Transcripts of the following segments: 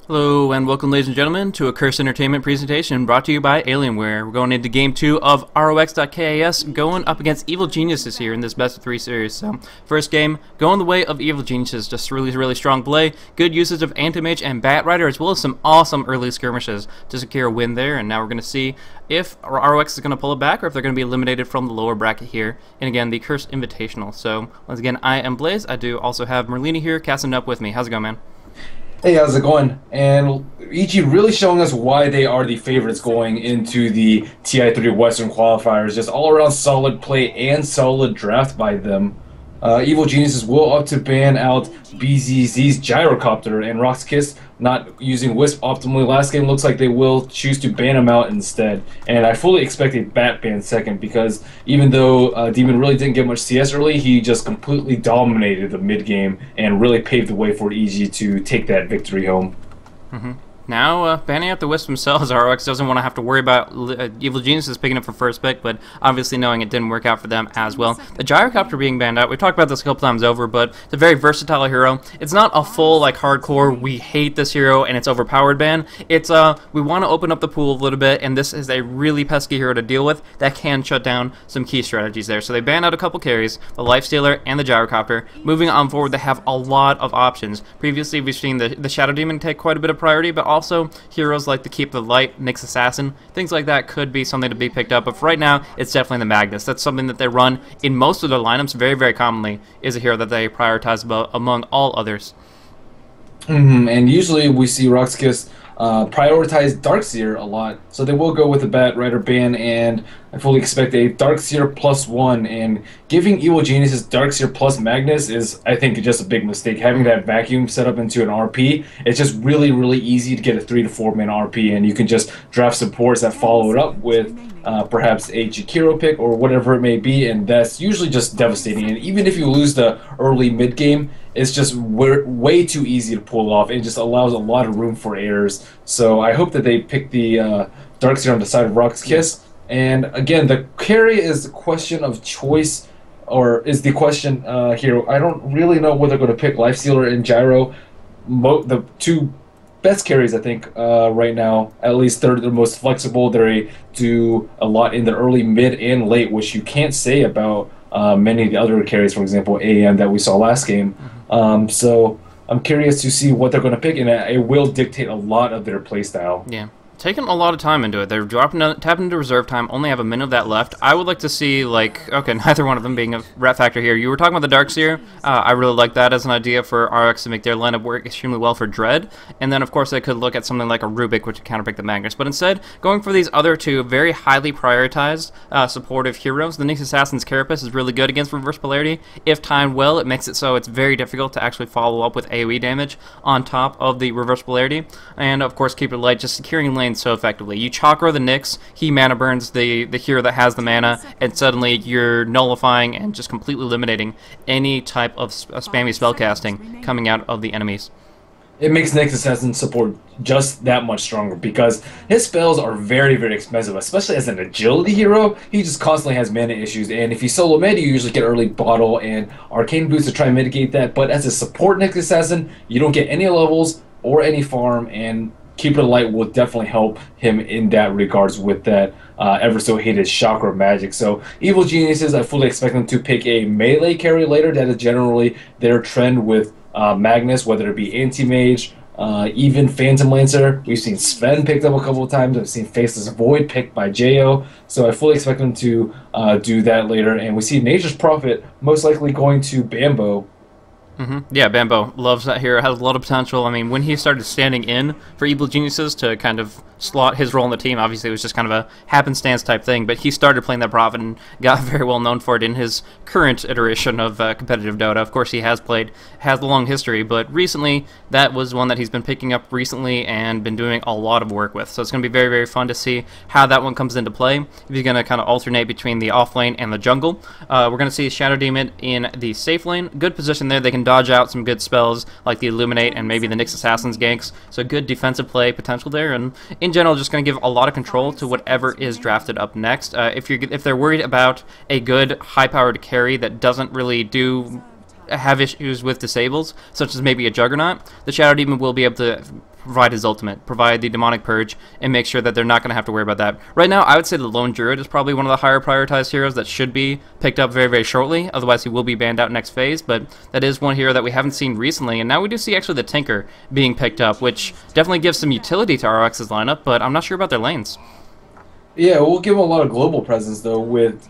Hello and welcome, ladies and gentlemen, to a Curse Entertainment presentation brought to you by Alienware. We're going into Game 2 of RoX.KIS, going up against Evil Geniuses here in this best of 3 series. So, first game, going the way of Evil Geniuses. Just really strong play, good usage of Anti-Mage and Bat Rider, as well as some awesome early skirmishes to secure a win there. And now we're going to see if RoX is going to pull it back or if they're going to be eliminated from the lower bracket here. And again, the Curse Invitational. So, once again, I am Blaze. I do also have Merlini here casting up with me. How's it going, man? Hey, how's it going? And EG really showing us why they are the favorites going into the TI3 Western qualifiers. Just all around solid play and solid draft by them. Evil Geniuses will opt to ban out BZZ's Gyrocopter, and RoX.KIS not using Wisp optimally last game. Looks like they will choose to ban him out instead. And I fully expect a Bat ban second, because even though Demon really didn't get much CS early, he just completely dominated the mid game and really paved the way for EG to take that victory home. Now, banning out the Wisp themselves, RoX doesn't want to have to worry about Evil Geniuses picking up for first pick, but obviously knowing it didn't work out for them as well. The Gyrocopter being banned out, we've talked about this a couple times over, but it's a very versatile hero. It's not a full, like, hardcore, we hate this hero and it's overpowered ban. It's, we want to open up the pool a little bit, and this is a really pesky hero to deal with that can shut down some key strategies there. So they banned out a couple carries, the Lifestealer and the Gyrocopter. Moving on forward, they have a lot of options. Previously, we've seen the Shadow Demon take quite a bit of priority, but also heroes like the Keep the Light, Nyx Assassin, things like that could be something to be picked up. But for right now, it's definitely the Magnus. That's something that they run in most of their lineups very commonly, is a hero that they prioritize among all others. And usually we see RoX.KIS prioritize Darkseer a lot, so they will go with the Bat Rider ban, and I fully expect a Darkseer +1, and giving Evil Geniuses Darkseer plus Magnus is, I think, just a big mistake. Having that vacuum set up into an RP, it's just really easy to get a 3 to 4 man RP, and you can just draft supports that follow it up with perhaps a Jakiro pick or whatever it may be, and that's usually just devastating. And even if you lose the early mid game, it's just way too easy to pull off, and just allows a lot of room for errors. So I hope that they pick the Darkseer on the side of RoX.KIS. And again, the carry is the question of choice, or is the question here. I don't really know whether they're going to pick Lifestealer and Gyro. The two best carries, I think, right now. At least they're the most flexible. They do a lot in the early, mid, and late, which you can't say about many of the other carries, for example, AM that we saw last game. So I'm curious to see what they're going to pick, and it will dictate a lot of their playstyle. Yeah. Taking a lot of time into it. They're tapping into reserve time, only have a minute of that left. I would like to see, like, okay, neither one of them being a rat factor here. You were talking about the Darkseer. I really like that as an idea for RX to make their lineup work extremely well for Dread. And then, of course, they could look at something like a Rubik, which would counterpick the Magnus. But instead, going for these other two very highly prioritized supportive heroes. The Nyx Assassin's Carapace is really good against reverse polarity. If timed well, it makes it so it's very difficult to actually follow up with AoE damage on top of the reverse polarity. And, of course, Keep It Light, just securing lane so effectively. You Chakra the Nyx, he mana burns the hero that has the mana, and suddenly you're nullifying and just completely eliminating any type of spammy spellcasting coming out of the enemies. It makes Nyx Assassin support just that much stronger, because his spells are very expensive, especially as an agility hero. He just constantly has mana issues, and if you solo mid, you usually get early bottle and arcane boots to try and mitigate that. But as a support Nyx Assassin, you don't get any levels or any farm, and Keep It Light will definitely help him in that regards with that ever so hated chakra magic. So Evil Geniuses, I fully expect them to pick a melee carry later. That is generally their trend with Magnus, whether it be Anti-Mage, even Phantom Lancer. We've seen Sven picked up a couple of times. I've seen Faceless Void picked by Jo. So I fully expect them to do that later. And we see Nature's Prophet most likely going to Bambo. Yeah, Bambo loves that hero, has a lot of potential. I mean, when he started standing in for Evil Geniuses to kind of slot his role in the team, obviously it was just kind of a happenstance type thing, but he started playing that Prophet and got very well known for it in his current iteration of competitive Dota. Of course, he has a long history, but recently that was one that he's been picking up recently and been doing a lot of work with. So it's going to be very fun to see how that one comes into play. If he's going to kind of alternate between the off lane and the jungle. We're going to see Shadow Demon in the safe lane. Good position there. They can dodge out some good spells like the Illuminate and maybe the Nyx Assassin's ganks. So good defensive play potential there, and in general just going to give a lot of control to whatever is drafted up next. If they're worried about a good high-powered carry that doesn't really have issues with disables, such as maybe a Juggernaut, the Shadow Demon will be able to provide his ultimate, provide the Demonic Purge, and make sure that they're not going to have to worry about that. Right now, I would say the Lone Druid is probably one of the higher prioritized heroes that should be picked up very, very shortly. Otherwise, he will be banned out next phase, but that is one hero that we haven't seen recently, and now we do see actually the Tinker being picked up, which definitely gives some utility to RoX's lineup, but I'm not sure about their lanes. Yeah, we'll give him a lot of global presence, though, with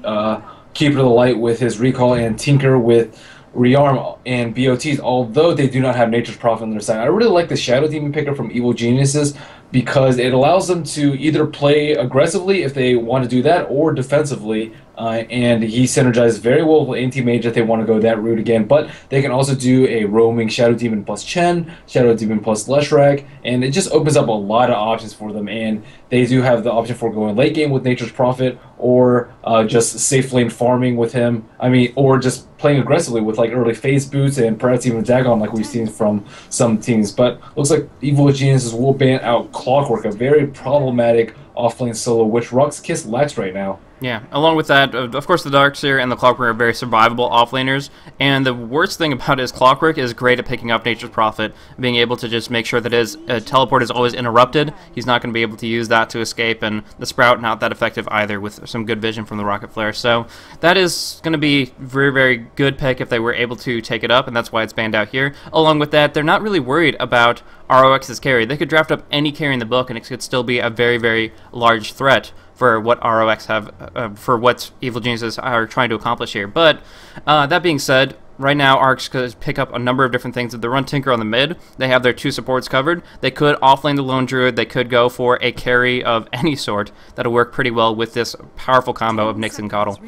Keeper of the Light with his Recall and Tinker with Rearm and BOTs, although they do not have Nature's Prophet on their side. I really like the Shadow Demon pickup from Evil Geniuses because it allows them to either play aggressively if they want to do that or defensively, and he synergizes very well with Anti-Mage if they want to go that route again, but they can also do a roaming Shadow Demon plus Chen, Shadow Demon plus Leshrac, and it just opens up a lot of options for them, and they do have the option for going late game with Nature's Prophet or just safe lane farming with him, or just playing aggressively with like early phase boots and perhaps even Dagon like we've seen from some teams. But looks like Evil Geniuses will ban out Clockwork, a very problematic offlane solo, which RoX.KIS lacks right now. Yeah, along with that, of course, the Darkseer and the Clockwork are very survivable offlaners, and the worst thing about it is Clockwork is great at picking up Nature's Prophet, being able to just make sure that his teleport is always interrupted. He's not going to be able to use that to escape, and the Sprout not that effective either with some good vision from the Rocket Flare. So that is going to be very, very good pick if they were able to take it up, and that's why it's banned out here. Along with that, they're not really worried about RoX's carry. They could draft up any carry in the book, and it could still be a very, very large threat for what RoX have, for what Evil Geniuses are trying to accomplish here. But that being said, right now RoX could pick up a number of different things. If they run Tinker on the mid, they have their 2 supports covered. They could offlane the Lone Druid. They could go for a carry of any sort. That'll work pretty well with this powerful combo of Nyx and Coddle.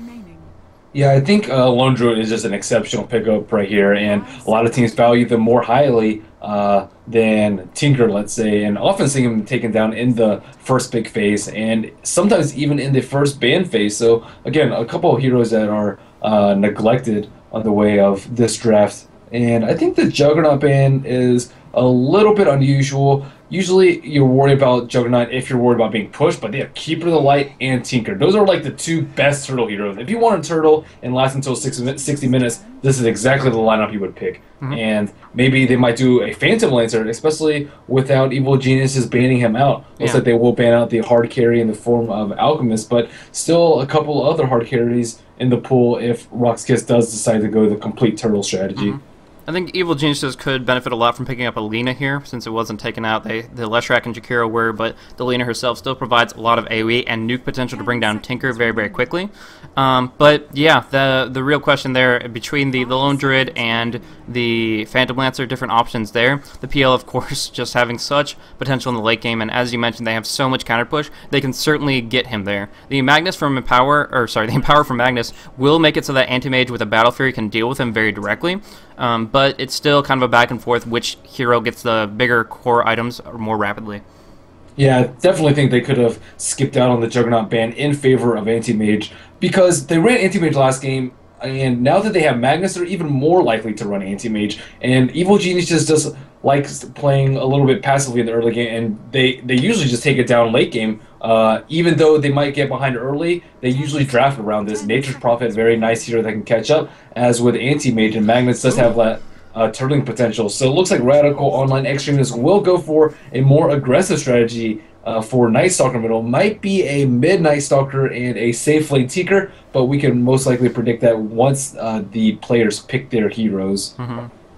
Yeah, I think Lone Druid is just an exceptional pickup right here, and a lot of teams value them more highly than Tinker, let's say, and often see him taken down in the first big phase, and sometimes even in the first ban phase. So, again, a couple of heroes that are neglected on the way of this draft. And I think the Juggernaut ban is a little bit unusual. Usually you're worried about Juggernaut if you're worried about being pushed, but they have Keeper of the Light and Tinker. Those are like the 2 best turtle heroes. If you want a turtle and last until 60 minutes, this is exactly the lineup you would pick. And maybe they might do a Phantom Lancer, especially without Evil Geniuses banning him out. Looks like they will ban out the hard carry in the form of Alchemist, but still a couple other hard carries in the pool if RoX.KIS does decide to go the complete turtle strategy. I think Evil Geniuses could benefit a lot from picking up Alina here, since it wasn't taken out. The Leshrac and Jakiro were, but Alina herself still provides a lot of AoE and nuke potential to bring down Tinker very, very quickly. But yeah, the real question there, between the Lone Druid and the Phantom Lancer, different options there. The PL, of course, just having such potential in the late game, and as you mentioned, they have so much counter push, they can certainly get him there. The Magnus from the Empower from Magnus will make it so that Anti-Mage with a Battle Fury can deal with him very directly. But it's still kind of a back and forth which hero gets the bigger core items more rapidly. Yeah, I definitely think they could have skipped out on the Juggernaut ban in favor of Anti-Mage because they ran Anti-Mage last game, and now that they have Magnus, they're even more likely to run Anti-Mage. And Evil Genius just likes playing a little bit passively in the early game, and they usually just take it down late game. Even though they might get behind early, they usually draft around this. Nature's Prophet is a very nice hero that can catch up, as with Anti-Mage, and Magnus does have that turtling potential. So it looks like Radical Online Extremists will go for a more aggressive strategy for Night Stalker middle. Might be a mid Night Stalker and a safe lane Tinker, but we can most likely predict that once the players pick their heroes.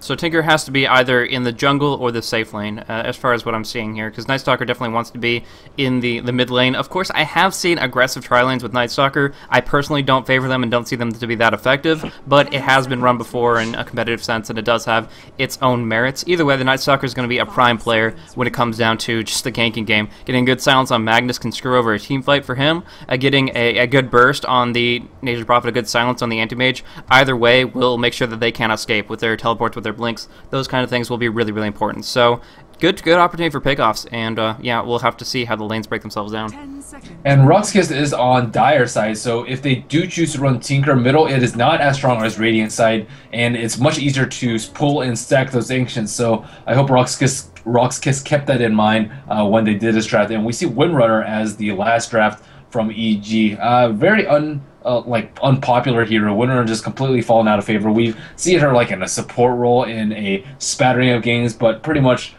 So Tinker has to be either in the jungle or the safe lane, as far as what I'm seeing here, because Night Stalker definitely wants to be in the mid lane. Of course, I have seen aggressive tri-lanes with Night Stalker. I personally don't favor them and don't see them to be that effective, but it has been run before in a competitive sense, and it does have its own merits. Either way, the Night Stalker is going to be a prime player when it comes down to just the ganking game. Getting good silence on Magnus can screw over a team fight for him. Getting a good burst on the Nature's Prophet, a good silence on the Anti-Mage, either way will make sure that they can't escape with their teleports, with their blinks. Those kind of things will be really, really important. So good opportunity for pickoffs, and yeah, we'll have to see how the lanes break themselves down. And RoX.KIS is on Dire side, so if they do choose to run Tinker middle, it is not as strong as Radiant side, and it's much easier to pull and stack those Ancients. So I hope RoX.KIS kept that in mind when they did this draft. And we see Windrunner as the last draft from EG. Very unpopular hero. Windrunner just completely fallen out of favor. We've seen her like in a support role in a spattering of games, but pretty much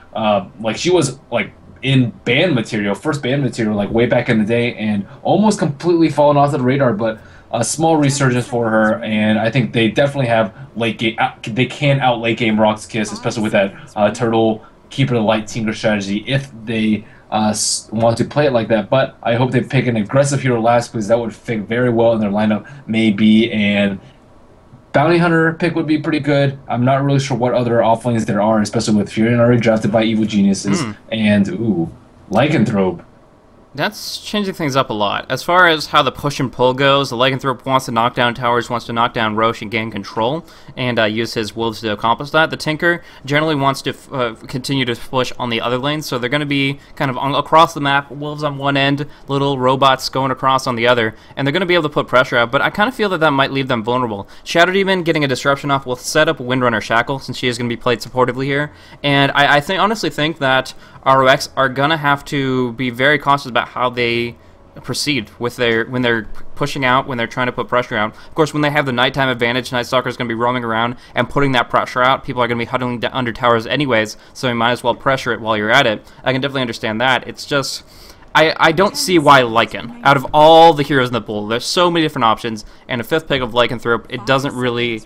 like she was like in band material, first band material, like way back in the day, and almost completely fallen off the radar. But a small resurgence for her, and I think they definitely have late game. They can out late game RoX.KIS, especially with that turtle keeper the light tinker strategy if they want to play it like that. But I hope they pick an aggressive hero last because that would fit very well in their lineup, maybe. And Bounty Hunter pick would be pretty good. I'm not really sure what other offlanes there are, especially with Fury already drafted by Evil Geniuses. And, Lycanthrope. That's changing things up a lot. As far as how the push and pull goes, the Lycanthrope wants to knock down towers, wants to knock down Roche and gain control, and use his wolves to accomplish that. The Tinker generally wants to continue to push on the other lanes, so they're going to be kind of across the map, wolves on one end, little robots going across on the other, and they're going to be able to put pressure out, but I kind of feel that that might leave them vulnerable. Shadow Demon getting a disruption off will set up Windrunner Shackle, since she is going to be played supportively here, and I honestly think that RoX are going to have to be very cautious about how they proceed with when they're pushing out, when they're trying to put pressure out. Of course, when they have the nighttime advantage, Night Stalker is going to be roaming around and putting that pressure out. People are going to be huddling under towers anyways, so you might as well pressure it while you're at it. I can definitely understand that. It's just, I don't see why Lycan. Out of all the heroes in the pool, there's so many different options, and a fifth pick of Lycanthrope, it doesn't really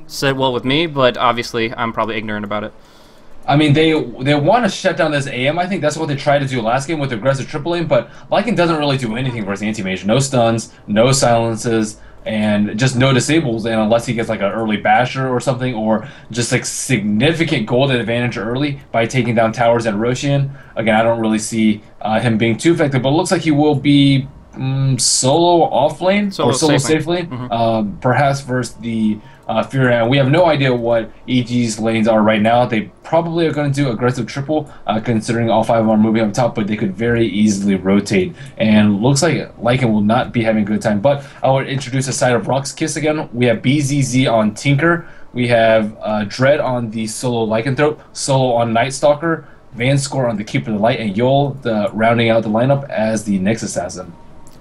sit well with me, but obviously I'm probably ignorant about it. I mean, they want to shut down this AM. I think that's what they tried to do last game with aggressive triple aim, but Lycan doesn't really do anything versus anti-mage. No stuns, no silences, and just no disables, and unless he gets like an early basher or something, or just like significant golden advantage early by taking down towers and Roshian. Again, I don't really see him being too effective, but it looks like he will be solo off lane or solo safe lane, perhaps versus the Fury. And we have no idea what EG's lanes are right now. They probably are going to do aggressive triple, considering all 5 of them are moving up top, but they could very easily rotate. And looks like Lycan will not be having a good time. But I would introduce a side of RoX.KIS again. We have BZZ on Tinker. We have Dread on the solo Lycanthrope, solo on Night Stalker, Van Score on the Keeper of the Light, and Yol rounding out the lineup as the Nyx Assassin.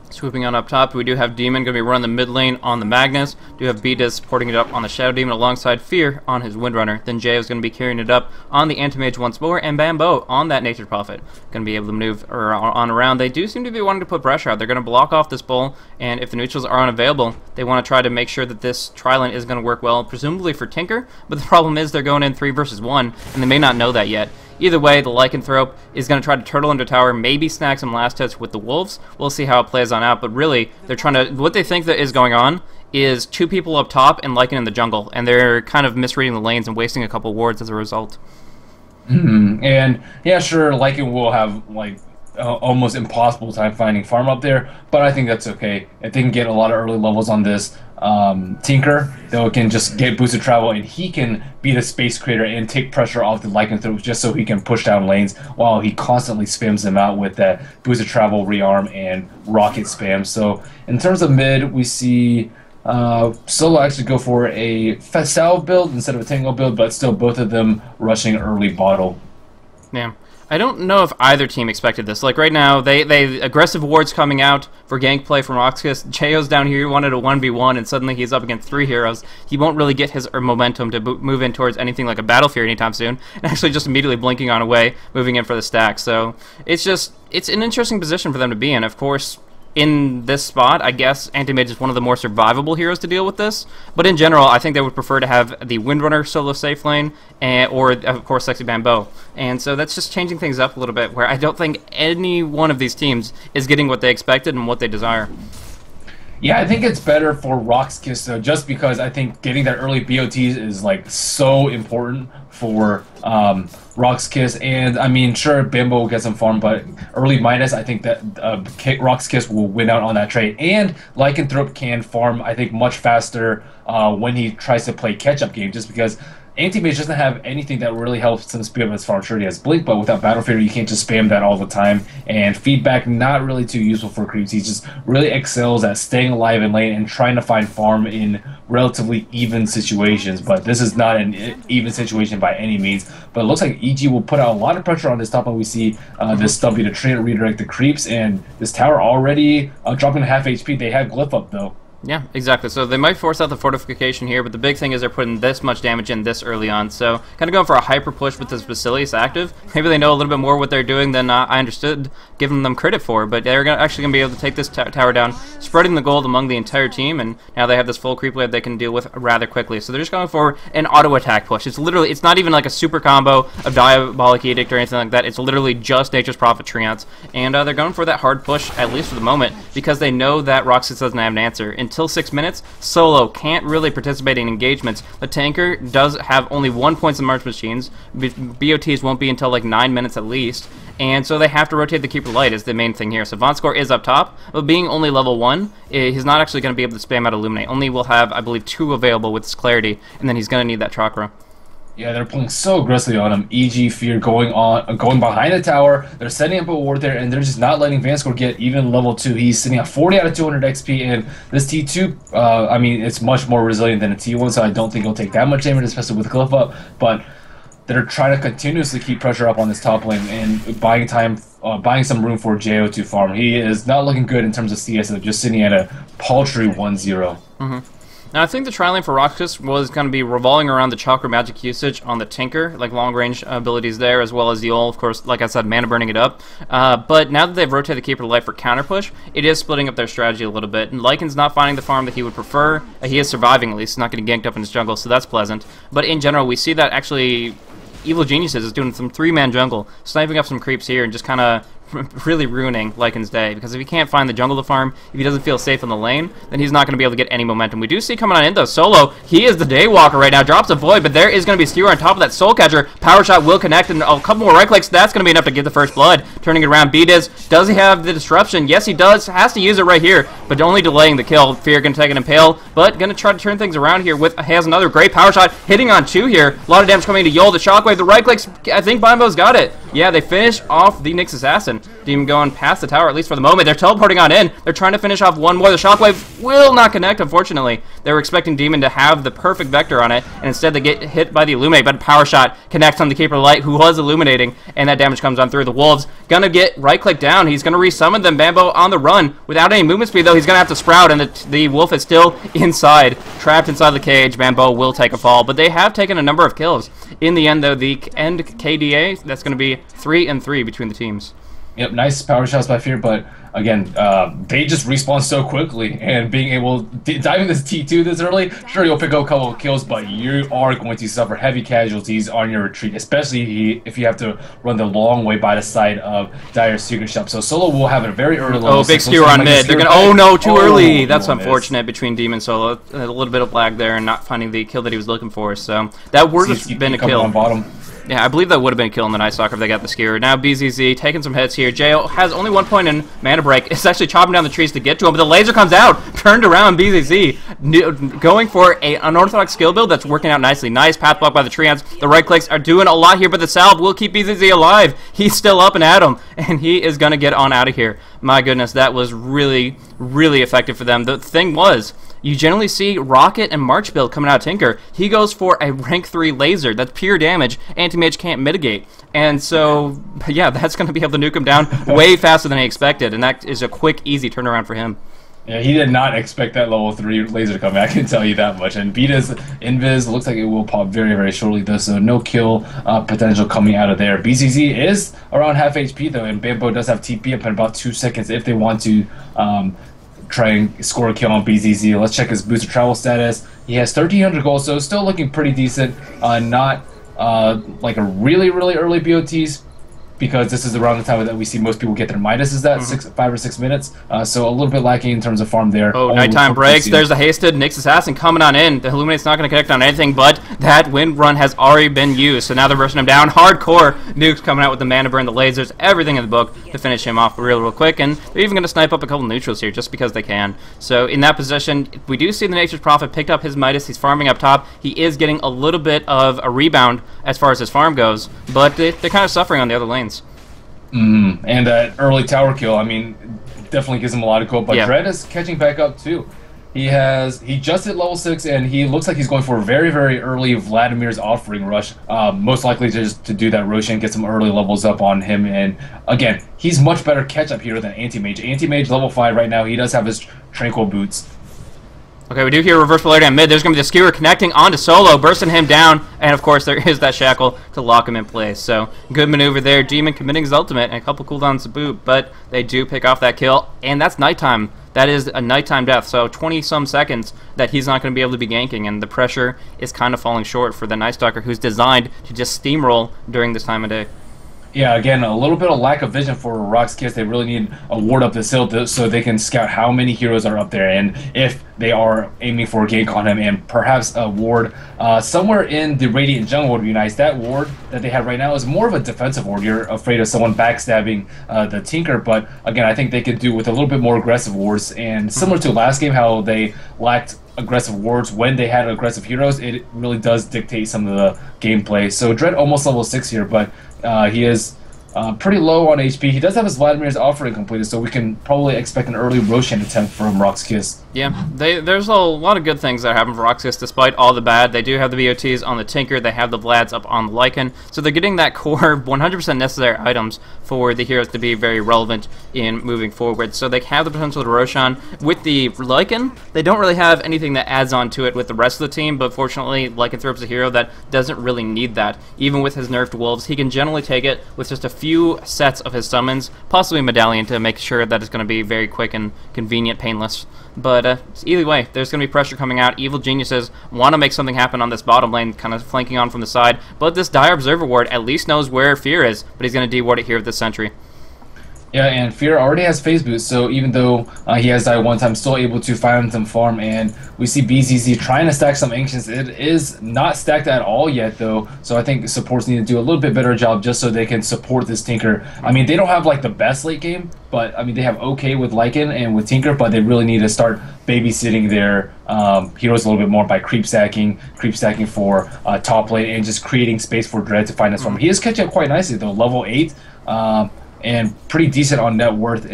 Swooping on up top, we do have Demon going to be running the mid lane on the Magnus. Do have Beta supporting it up on the Shadow Demon alongside Fear on his Windrunner. Then Jay is going to be carrying it up on the Anti-Mage once more, and Bambo on that Nature's Prophet. Going to be able to move on around. They do seem to be wanting to put pressure out. They're going to block off this bull, and if the neutrals are unavailable, they want to try to make sure that this tri-lane is going to work well, presumably for Tinker, but the problem is they're going in 3 versus 1, and they may not know that yet. Either way, the Lycanthrope is going to try to turtle into tower, maybe snag some last hits with the Wolves. We'll see how it plays on out, but really, they're trying to, what they think that is going on is 2 people up top and Lycan in the jungle, and they're kind of misreading the lanes and wasting a couple wards as a result. And yeah, sure, Lycan will have like almost impossible time finding farm up there, but I think that's okay. If they can get a lot of early levels on this Tinker, they can just get boosted travel, and he can be the space creator and take pressure off the Lycanthrope just so he can push down lanes while he constantly spams them out with that boosted travel, rearm, and rocket spam. So in terms of mid, we see Solo actually go for a Salve build instead of a Tango build, but still both of them rushing early bottle. Yeah. I don't know if either team expected this. Like right now, they aggressive wards coming out for gank play from RoX.KIS. Cheo's down here, wanted a 1v1, and suddenly he's up against 3 heroes. He won't really get his momentum to move in towards anything like a Battlefield anytime soon, and actually just immediately blinking on away, moving in for the stack. So it's an interesting position for them to be in. Of course, in this spot, I guess Anti-Mage is one of the more survivable heroes to deal with this, but in general, I think they would prefer to have the Windrunner solo safe lane, or of course Sexy Bambo, and so that's just changing things up a little bit, where I don't think any one of these teams is getting what they expected and what they desire. Yeah, I think it's better for RoX.KIS though, just because I think getting that early BOTs is like so important for RoX.KIS. And I mean, sure, Bimbo will get some farm, but early minus, I think that RoX.KIS will win out on that trade. And Lycanthrope can farm, I think, much faster when he tries to play catch-up game, just because Anti-Mage doesn't have anything that really helps him speed up his farm. Sure, he has Blink, but without Battlefield, you can't just spam that all the time. And Feedback, not really too useful for creeps. He just really excels at staying alive in lane and trying to find farm in relatively even situations. But this is not an even situation by any means. But it looks like EG will put out a lot of pressure on this top when we see this Stumpy to redirect the creeps. And this tower already dropping half HP. They have Glyph up, though. Yeah, exactly. So they might force out the fortification here, but the big thing is they're putting this much damage in this early on. So kind of going for a hyper push with this Basilius active. Maybe they know a little bit more what they're doing than I understood giving them credit for, but they're actually going to be able to take this tower down, spreading the gold among the entire team, and now they have this full creep wave they can deal with rather quickly. So they're just going for an auto attack push. It's literally, it's not even like a super combo of Diabolic Edict or anything like that. It's literally just Nature's Prophet Treants, and they're going for that hard push, at least for the moment, because they know that RoX.KIS doesn't have an answer. Until 6 minutes, Solo can't really participate in engagements. The tanker does have only 1 point in March Machines. BOTs won't be until like 9 minutes at least, and so they have to rotate the Keeper Light is the main thing here. So Vonscore is up top, but being only level 1, he's not actually going to be able to spam out Illuminate. Only will have, I believe, 2 available with his Clarity, and then he's going to need that Chakra. Yeah, they're playing so aggressively on him. EG Fear going behind the tower. They're setting up a ward there, and they're just not letting Vanscore get even level 2. He's sitting at 40 out of 200 XP, and this T2, I mean, it's much more resilient than a T1, so I don't think he'll take that much damage, especially with Cliff Up. But they're trying to continuously keep pressure up on this top lane and buying time, buying some room for JO to farm. He is not looking good in terms of CS, just sitting at a paltry 1-0. Now, I think the tri-lane for RoX.KIS was going to be revolving around the Chakra magic usage on the Tinker, like long-range abilities there, as well as the Ol, of course, like I said, mana burning it up. But now that they've rotated the Keeper to Light for counter push, it is splitting up their strategy a little bit. And Lycan's not finding the farm that he would prefer. He is surviving, at least. He's not getting ganked up in his jungle, so that's pleasant. But in general, we see that actually Evil Geniuses is doing some 3-man jungle, sniping up some creeps here and just kind of really ruining Lycan's day, because if he can't find the jungle to farm, if he doesn't feel safe in the lane, then he's not going to be able to get any momentum. We do see coming on in though, Solo, he is the Daywalker right now, drops a Void, but there is going to be Skewer on top of that Soul Catcher. Power Shot will connect, and a couple more right clicks, that's going to be enough to get the first blood. Turning it around, Beediz, does he have the Disruption? Yes, he does, has to use it right here, but only delaying the kill. Fear going to take an Impale, but going to try to turn things around here with, has another great Power Shot, hitting on 2 here. A lot of damage coming into Yol, the Shockwave, the right clicks, I think Bimbo's got it. Yeah, they finish off the Nyx Assassin. Demon going past the tower, at least for the moment. They're teleporting on in. They're trying to finish off one more. The Shockwave will not connect, unfortunately. They were expecting Demon to have the perfect vector on it, and instead they get hit by the Illuminate, but Power Shot connects on the Keeper Light, who was illuminating, and that damage comes on through. The Wolves gonna get right-click down. He's gonna resummon them. Bambo on the run. Without any movement speed, though, he's gonna have to sprout, and the Wolf is still inside, trapped inside the cage. Bambo will take a fall, but they have taken a number of kills. In the end, though, the end KDA, that's gonna be 3-3 between the teams. Yep, nice power shots by Fear, but again, they just respawn so quickly, and being able to dive in this T2 this early, sure, you'll pick up a couple of kills, but you are going to suffer heavy casualties on your retreat, especially if you have to run the long way by the side of Dire's Secret Shop. So Solo will have a very early level. Oh, big skewer on mid. They're gonna. Oh no, too early. That's unfortunate between Demon and Solo. A little bit of lag there and not finding the kill that he was looking for. So that would have been a kill. On bottom. Yeah, I believe that would have been a kill in the Night Stalker if they got the skewer. Now BZZ taking some hits here. Jo has only 1 point in mana break. It's actually chopping down the trees to get to him, but the laser comes out. Turned around, BZZ going for an unorthodox skill build that's working out nicely. Nice path block by the Treants. The right clicks are doing a lot here, but the salve will keep BZZ alive. He's still up and at him, and he is going to get on out of here. My goodness, that was really, really effective for them. The thing was, you generally see Rocket and March build coming out of Tinker. He goes for a rank 3 laser. That's pure damage. Anti-Mage can't mitigate. And so, yeah, that's going to be able to nuke him down way faster than he expected. And that is a quick, easy turnaround for him. Yeah, he did not expect that level 3 laser to come back, I can tell you that much. And Beata's Invis looks like it will pop very, very shortly, though, so no kill potential coming out of there. BZZ is around half HP, though, and Bambo does have TP up in about 2 seconds if they want to try and score a kill on BZZ. Let's check his booster travel status. He has 1,300 gold, so still looking pretty decent. Not like a really, really early BOTs, because this is around the time that we see most people get their Midas is that 5 or 6 minutes. So a little bit lacking in terms of farm there. Oh, nighttime breaks. There's the hasted Nyx Assassin coming on in. The Illuminate's not going to connect on anything, but that wind run has already been used. So now they're rushing him down. Hardcore nukes coming out with the mana burn, the lasers, everything in the book to finish him off real quick. And they're even going to snipe up a couple neutrals here just because they can. So in that position, we do see the Nature's Prophet picked up his Midas. He's farming up top. He is getting a little bit of a rebound as far as his farm goes, but they're kind of suffering on the other lanes. And that early tower kill, I mean, definitely gives him a lot of gold. But yeah, Dread is catching back up too. He just hit level 6, and he looks like he's going for a very, very early Vladimir's Offering Rush. Most likely just to do that Roshan, get some early levels up on him. And again, he's much better catch up here than Anti-Mage. Anti-Mage level 5 right now. He does have his Tranquil Boots. Okay, we do hear a reverse polarity on mid. There's going to be the skewer connecting onto Solo, bursting him down, and of course there is that shackle to lock him in place. So, good maneuver there. Demon committing his ultimate and a couple cooldowns to boot, but they do pick off that kill, and that's nighttime. That is a nighttime death, so 20-some seconds that he's not going to be able to be ganking, and the pressure is kind of falling short for the Night Stalker, who's designed to just steamroll during this time of day. Yeah, again, a little bit of lack of vision for RoX.KIS. They really need a ward up this hill so they can scout how many heroes are up there and if they are aiming for a gank on him, and perhaps a ward somewhere in the Radiant jungle would be nice. That ward that they have right now is more of a defensive ward. You're afraid of someone backstabbing the Tinker, but again, I think they could do with a little bit more aggressive wards, and similar to last game, how they lacked aggressive wards when they had aggressive heroes, it really does dictate some of the gameplay. So Dread almost level 6 here, but he is pretty low on HP. He does have his Vladimir's offering completed, so we can probably expect an early Roshan attempt from RoX.KIS. Yeah, there's a lot of good things that happen for RoX.KIS despite all the bad. They do have the BOTs on the Tinker, they have the Vlads up on the Lycan, so they're getting that core 100% necessary items for the heroes to be very relevant in moving forward. So they have the potential to Roshan. With the Lycan, they don't really have anything that adds on to it with the rest of the team, but fortunately, Lycanthrope's a hero that doesn't really need that. Even with his nerfed wolves, he can generally take it with just a few sets of his summons, possibly Medallion to make sure that it's going to be very quick and convenient, painless. But either way, there's going to be pressure coming out. Evil Geniuses want to make something happen on this bottom lane, kind of flanking on from the side. But this Dire Observer ward at least knows where Fear is, but he's going to deward it here with this Sentry. Yeah, and Fear already has phase boost, so even though he has died one time, still able to find some farm, and we see BZZ trying to stack some Ancients. It is not stacked at all yet, though, so I think supports need to do a little bit better job just so they can support this Tinker. I mean, they don't have, like, the best late game, but, I mean, they have okay with Lycan and with Tinker, but they really need to start babysitting their heroes a little bit more by creep stacking for top lane, and just creating space for Dread to find his farm. He is catching up quite nicely, though, level 8. And pretty decent on net worth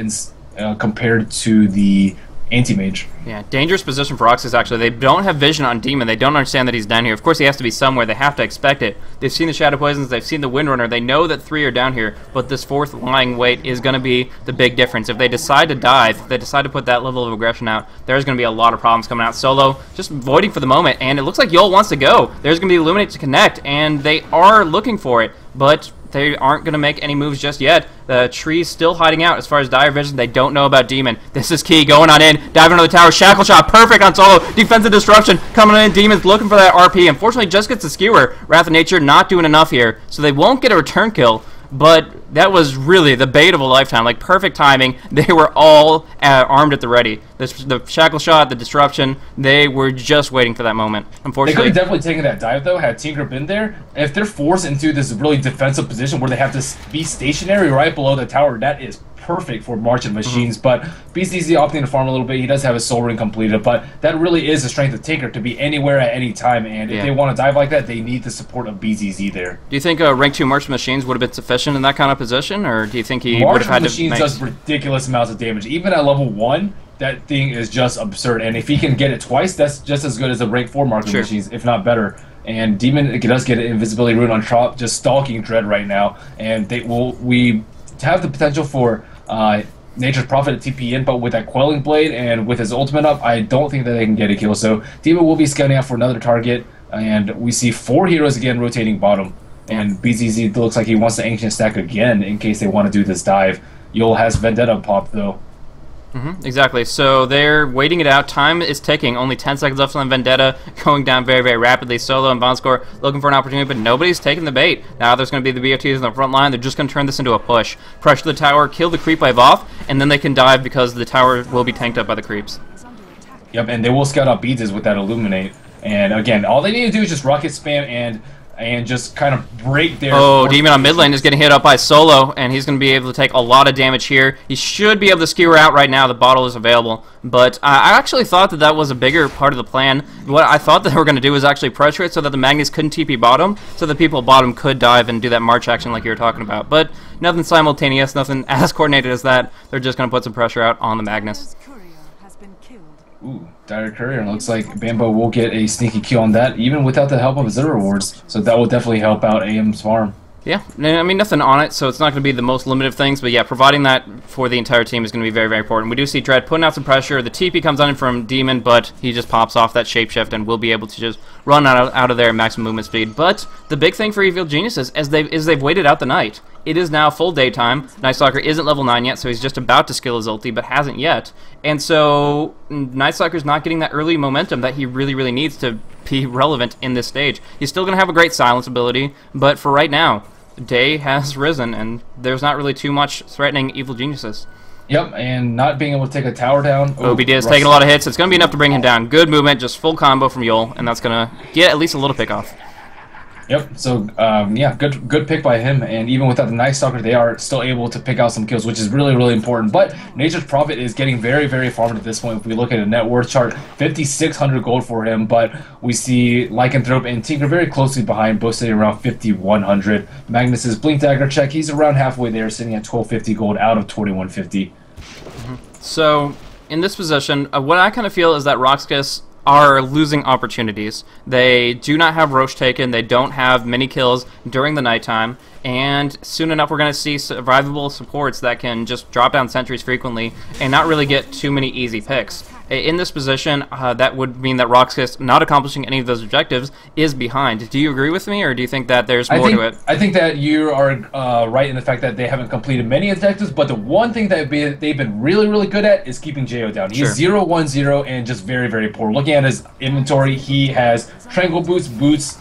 compared to the anti-mage. Yeah, dangerous position for RoX.KIS actually. They don't have vision on Demon. They don't understand that he's down here. Of course, he has to be somewhere. They have to expect it. They've seen the Shadow Poisons. They've seen the Windrunner. They know that 3 are down here, but this 4th lying wait is going to be the big difference. If they decide to dive, if they decide to put that level of aggression out, there's going to be a lot of problems coming out. Solo just voiding for the moment, and it looks like Yol wants to go. There's going to be Illuminate to connect, and they are looking for it, but they aren't going to make any moves just yet. The tree's still hiding out as far as dire vision. They don't know about Demon. This is key. Going on in. Diving on the tower. Shackle shot. Perfect on Solo. Defensive disruption. Coming in. Demon's looking for that RP. Unfortunately, just gets the skewer. Wrath of Nature not doing enough here. So they won't get a return kill. But that was really the bait of a lifetime. Like, perfect timing. They were all armed at the ready. The shackle shot, the disruption, they were just waiting for that moment. Unfortunately, they could have definitely taken that dive, though, had Tinker been there. If they're forced into this really defensive position where they have to be stationary right below the tower, that is perfect for Marching Machines. But BCZ opting to farm a little bit. He does have his Soul Ring completed, but that really is the strength of Tinker, to be anywhere at any time. And if they want to dive like that, they need the support of BZZ there. Do you think rank 2 Marching Machines would have been sufficient in that kind of position, or do you think he would have had to Marching Machines does ridiculous amounts of damage. Even at level 1, that thing is just absurd. And if he can get it twice, that's just as good as a rank 4 Marching Machines, if not better. And Demon does get an invisibility rune on top, just stalking Dread right now. And we have the potential for Nature's Prophet at TP in, but with that Quelling Blade and with his ultimate up, I don't think that they can get a kill. So Demon will be scanning out for another target, and we see 4 heroes again rotating bottom. And BZZ looks like he wants to Ancient stack again in case they want to do this dive. Yol has Vendetta pop, though. Exactly. So they're waiting it out. Time is ticking. Only 10 seconds left on Vendetta, going down very, very rapidly. Solo and Bonscore looking for an opportunity, but nobody's taking the bait. Now there's going to be the BOTs in the front line. They're just going to turn this into a push. Pressure the tower, kill the creep wave off, and then they can dive because the tower will be tanked up by the creeps. Yep, and they will scout out beads with that Illuminate. And again, all they need to do is just rocket spam and just kind of break their... Oh, Demon on mid lane is getting hit up by Solo, and he's going to be able to take a lot of damage here. He should be able to skewer out right now. The bottle is available. But I actually thought that was a bigger part of the plan. What I thought that they were going to do was actually pressure it so that the Magnus couldn't TP bottom, so the people bottom could dive and do that march action like you were talking about. But nothing simultaneous, nothing as coordinated as that. They're just going to put some pressure out on the Magnus. Ooh, Dire Courier. Looks like Bambo will get a sneaky kill on that, even without the help of his other rewards. So that will definitely help out AM's farm. Yeah, I mean, nothing on it, so it's not going to be the most limited things, but yeah, providing that for the entire team is going to be very, very important. We do see Dread putting out some pressure. The TP comes on in from Demon, but he just pops off that shapeshift and will be able to just run out of there at maximum movement speed. But the big thing for Evil Geniuses is they've waited out the night. It is now full daytime. Night Stalker isn't level 9 yet, so he's just about to skill his ulti, but hasn't yet. And so Night Stalker's not getting that early momentum that he really, really needs to be relevant in this stage. He's still going to have a great silence ability, but for right now, day has risen, and there's not really too much threatening Evil Geniuses. Yep, and not being able to take a tower down. OBD is taking a lot of hits. It's going to be enough to bring him down. Good movement, just full combo from Yol, and that's going to get at least a little pick off. Yep, so yeah, good pick by him, and even without the Night Stalker, they are still able to pick out some kills, which is really, really important. But Nature's Prophet is getting very, very farmed at this point. If we look at a net worth chart, 5,600 gold for him, but we see Lycanthrope and Tinker very closely behind, both sitting around 5,100. Magnus's Blink Dagger check, he's around halfway there, sitting at 1,250 gold out of 2,150. So, in this position, what I kind of feel is that RoX.KIS are losing opportunities. They do not have Roche taken, they don't have many kills during the nighttime, and soon enough we're going to see survivable supports that can just drop down sentries frequently and not really get too many easy picks. In this position, that would mean that RoX.KIS not accomplishing any of those objectives is behind. Do you agree with me, or do you think that there's more to it? I think that you are right in the fact that they haven't completed many objectives, but the one thing that they've been really, really good at is keeping Jo down. He's 0-1-0 and just very, very poor. Looking at his inventory, he has Tranquil Boots,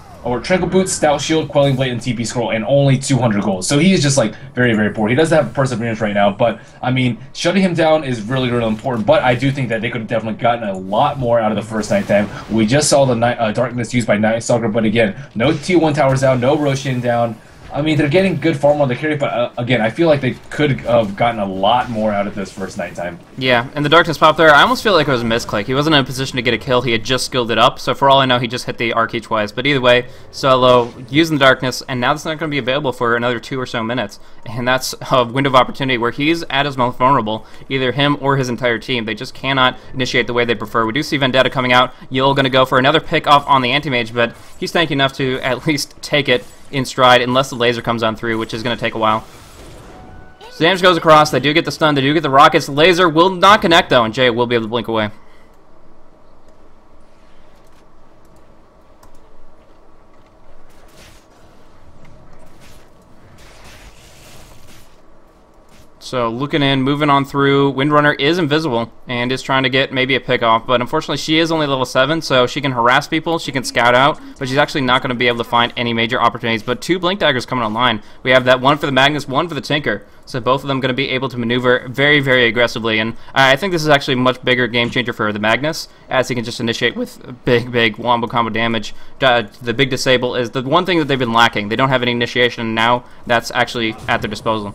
Stout Shield, Quelling Blade, and TP Scroll, and only 200 gold. So he is just like very, very poor. He doesn't have Perseverance right now, but I mean, shutting him down is really, really important. But I do think that they could have definitely gotten a lot more out of the first nighttime. We just saw the Darkness used by Night Stalker, but again, no T1 towers down, no Roshan down. I mean, they're getting good farm on the carry, but again, I feel like they could have gotten a lot more out of this first nighttime. Yeah, and the Darkness pop there, I almost feel like it was a misclick. He wasn't in a position to get a kill, he had just skilled it up, so for all I know, he just hit the R key twice. But either way, Solo using the Darkness, and now it's not going to be available for another 2 or so minutes. And that's a window of opportunity where he's at his most vulnerable, either him or his entire team. They just cannot initiate the way they prefer. We do see Vendetta coming out. Yul going to go for another pick off on the Anti-Mage, but he's tanky enough to at least take it in stride unless the laser comes on through, which is going to take a while. So damage goes across, they do get the stun, they do get the rockets. The laser will not connect though, and Jay will be able to blink away. So looking in, moving on through, Windrunner is invisible and is trying to get maybe a pick off, but unfortunately she is only level 7, so she can harass people, she can scout out, but she's actually not going to be able to find any major opportunities. But 2 Blink Daggers coming online. We have that one for the Magnus, one for the Tinker, so both of them going to be able to maneuver very, very aggressively, and I think this is actually a much bigger game changer for the Magnus, as he can just initiate with big wombo combo damage. The big disable is the one thing that they've been lacking. They don't have any initiation, and now that's actually at their disposal.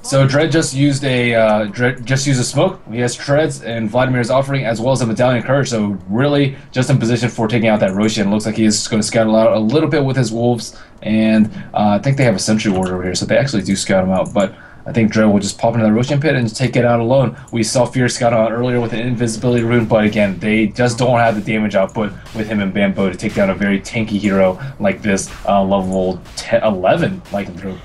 So Dread just used a smoke. He has Treads and Vladimir's offering, as well as a Medallion Courage. So really just in position for taking out that Roshan. Looks like he is going to scout out a little bit with his Wolves, and I think they have a Sentry Ward over here, so they actually do scout him out. But I think Dread will just pop into the Roshan pit and take it out alone. We saw Fear scout out earlier with an invisibility rune, but again, they just don't have the damage output with him and Bambo to take down a very tanky hero like this level 11 Lycanthrope.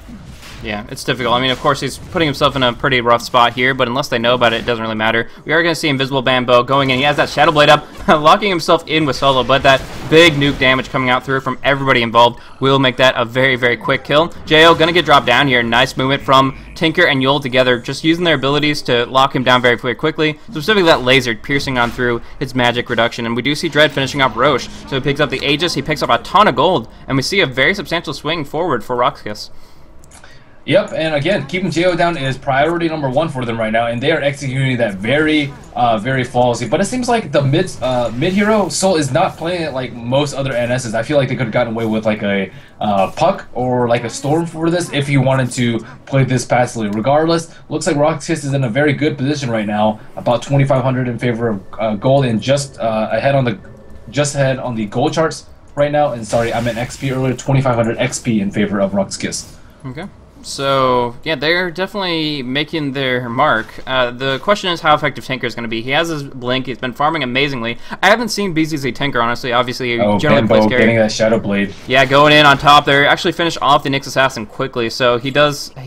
Yeah, it's difficult. I mean, of course, he's putting himself in a pretty rough spot here, but unless they know about it, it doesn't really matter. We are going to see Invisible Bambo going in. He has that Shadow Blade up, locking himself in with Solo, but that big nuke damage coming out through from everybody involved will make that a very, very quick kill. Jo going to get dropped down here. Nice movement from Tinker and Yul together, just using their abilities to lock him down very quickly. Specifically that laser piercing on through its magic reduction. And we do see Dread finishing up Roche. So he picks up the Aegis, he picks up a ton of gold, and we see a very substantial swing forward for RoX.KIS. Yep, and again, keeping Jo down is priority number 1 for them right now, and they are executing that very flawlessly. But it seems like the mid hero Soul is not playing it like most other NSs. I feel like they could have gotten away with like a Puck or like a Storm for this if you wanted to play this passively. Regardless, looks like RoX.KIS is in a very good position right now, about 2,500 in favor of gold, and just ahead on the gold charts right now. And sorry, I meant XP earlier, 2,500 XP in favor of RoX.KIS. Okay. So, yeah, they're definitely making their mark. The question is how effective Tinker is going to be. He has his Blink. He's been farming amazingly. I haven't seen BZZ Tinker, honestly. Obviously, he generally plays scary. Getting that Shadow Blade. Yeah, going in on top there. Actually finished off the Nyx Assassin quickly, so he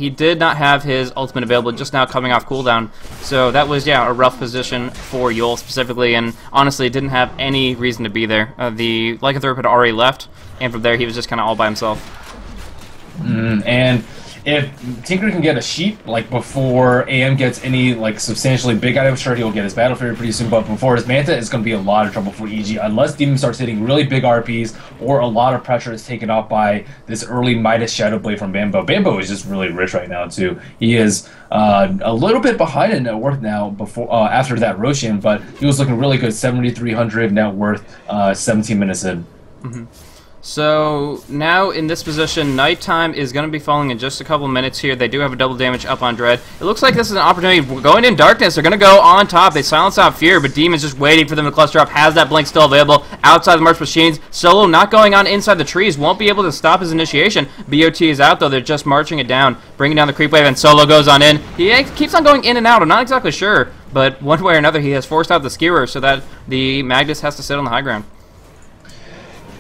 did not have his ultimate available, just now coming off cooldown. So that was, yeah, a rough position for Yol specifically, and honestly didn't have any reason to be there. The Lycanthrope had already left, and from there he was just kind of all by himself. And if Tinker can get a sheep, like before AM gets any like substantially big item, sure he'll get his Battle Fury pretty soon, but before his Manta, it's going to be a lot of trouble for EG unless Demon starts hitting really big RPs or a lot of pressure is taken off by this early Midas Shadow Blade from Bambo. Bambo is just really rich right now too. He is a little bit behind in net worth now before after that Roshan, but he was looking really good, 7,300 net worth, 17 minutes in. So now in this position, Nighttime is going to be falling in just a couple minutes here. They do have a double damage up on Dread. It looks like this is an opportunity. Going in Darkness, they're going to go on top. They silence out Fear, but Demon's just waiting for them to cluster up. Has that Blink still available outside the March Machines. Solo not going on inside the trees. Won't be able to stop his initiation. BOT is out, though. They're just marching it down, bringing down the creep wave, and Solo goes on in. He keeps on going in and out. I'm not exactly sure, but one way or another, he has forced out the Skewer so that the Magnus has to sit on the high ground.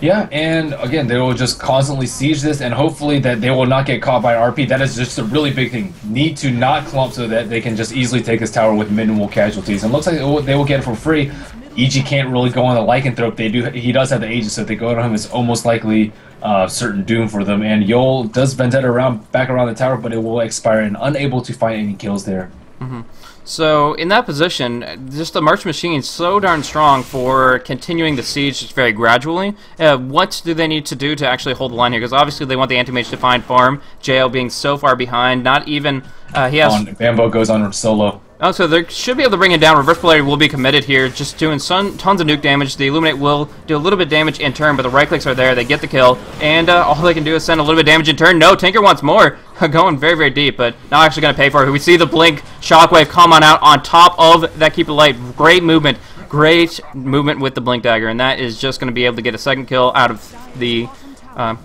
Yeah, and again, they will just constantly siege this, and hopefully that they will not get caught by RP. That is just a really big thing. Need to not clump so that they can just easily take this tower with minimal casualties. And it looks like they will get it for free. EG can't really go on the Lycanthrope. He does have the Aegis, so if they go to him, it's almost likely certain doom for them. And Yol does Vendetta back around the tower, but it will expire and unable to find any kills there. So in that position, just the March Machine so darn strong for continuing the siege just very gradually. What do they need to do to actually hold the line here? Because obviously they want the anti-mage to find farm. JL being so far behind, not even he has. Bambo goes on Solo. Oh, so they should be able to bring it down. Reverse Polarity will be committed here, just doing tons of nuke damage. The Illuminate will do a little bit of damage in turn, but the right clicks are there. They get the kill, and all they can do is send a little bit of damage in turn. No, Tinker wants more. Going very, very deep, but not actually going to pay for it. We see the Blink Shockwave come on out on top of that Keep It Light. Great movement with the Blink Dagger, and that is just going to be able to get a second kill out of the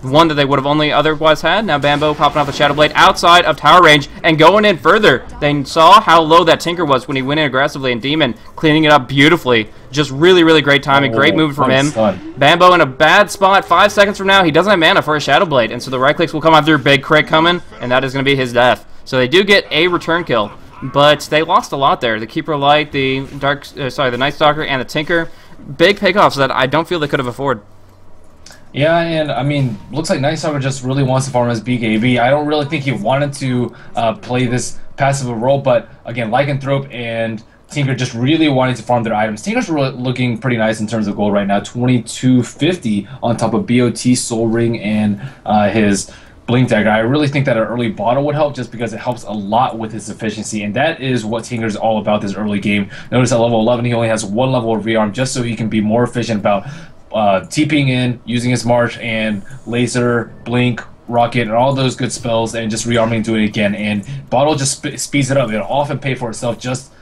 one that they would have only otherwise had. Now Bambo popping off the Shadow Blade outside of tower range and going in further. They saw how low that Tinker was when he went in aggressively, and Demon cleaning it up beautifully. Just really, really great timing. Great movement from him. Bambo in a bad spot. 5 seconds from now, he doesn't have mana for a Shadow Blade, and so the right clicks will come out through. Big crit coming, and that is going to be his death. So they do get a return kill, but they lost a lot there. The Keeper Light, the the Night Stalker, and the Tinker. Big pickoffs that I don't feel they could have afforded. Yeah, and I mean, looks like Night Stalker just really wants to farm his BKB. I don't really think he wanted to play this passive role, but again, Lycanthrope and Tinker just really wanting to farm their items. Tinker's really looking pretty nice in terms of gold right now, 2250 on top of BOT, Soul Ring, and his Blink Dagger. I really think that an early bottle would help just because it helps a lot with his efficiency, and that is what Tinker's all about this early game. Notice at level 11, he only has 1 level of rearm just so he can be more efficient about TPing in, using his March and Laser, Blink, Rocket, and all those good spells, and just rearming, doing it again. And Bottle just speeds it up. It'll often pay for itself, just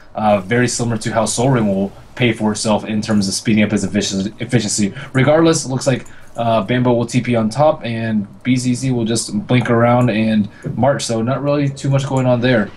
very similar to how Soul Ring will pay for itself in terms of speeding up his efficiency. Regardless, it looks like Bambo will TP on top, and BZZ will just blink around and march, so not really too much going on there.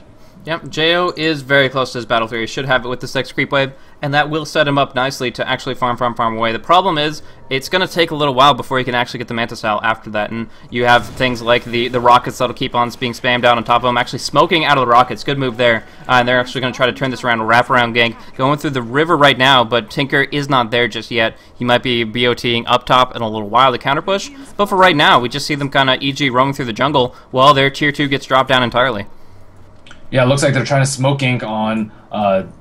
Yep, Jo is very close to his Battle Fury. He should have it with this next creep wave, and that will set him up nicely to actually farm away. The problem is, it's going to take a little while before he can actually get the Manta Style after that, and you have things like the rockets that'll keep on being spammed out on top of him, actually smoking out of the rockets. Good move there, and they're actually going to try to turn this around, a wraparound gank, going through the river right now, but Tinker is not there just yet. He might be BOTing up top in a little while to counter push, but for right now, we just see them kind of EG roaming through the jungle while their tier 2 gets dropped down entirely. Yeah, it looks like they're trying to smoke ink on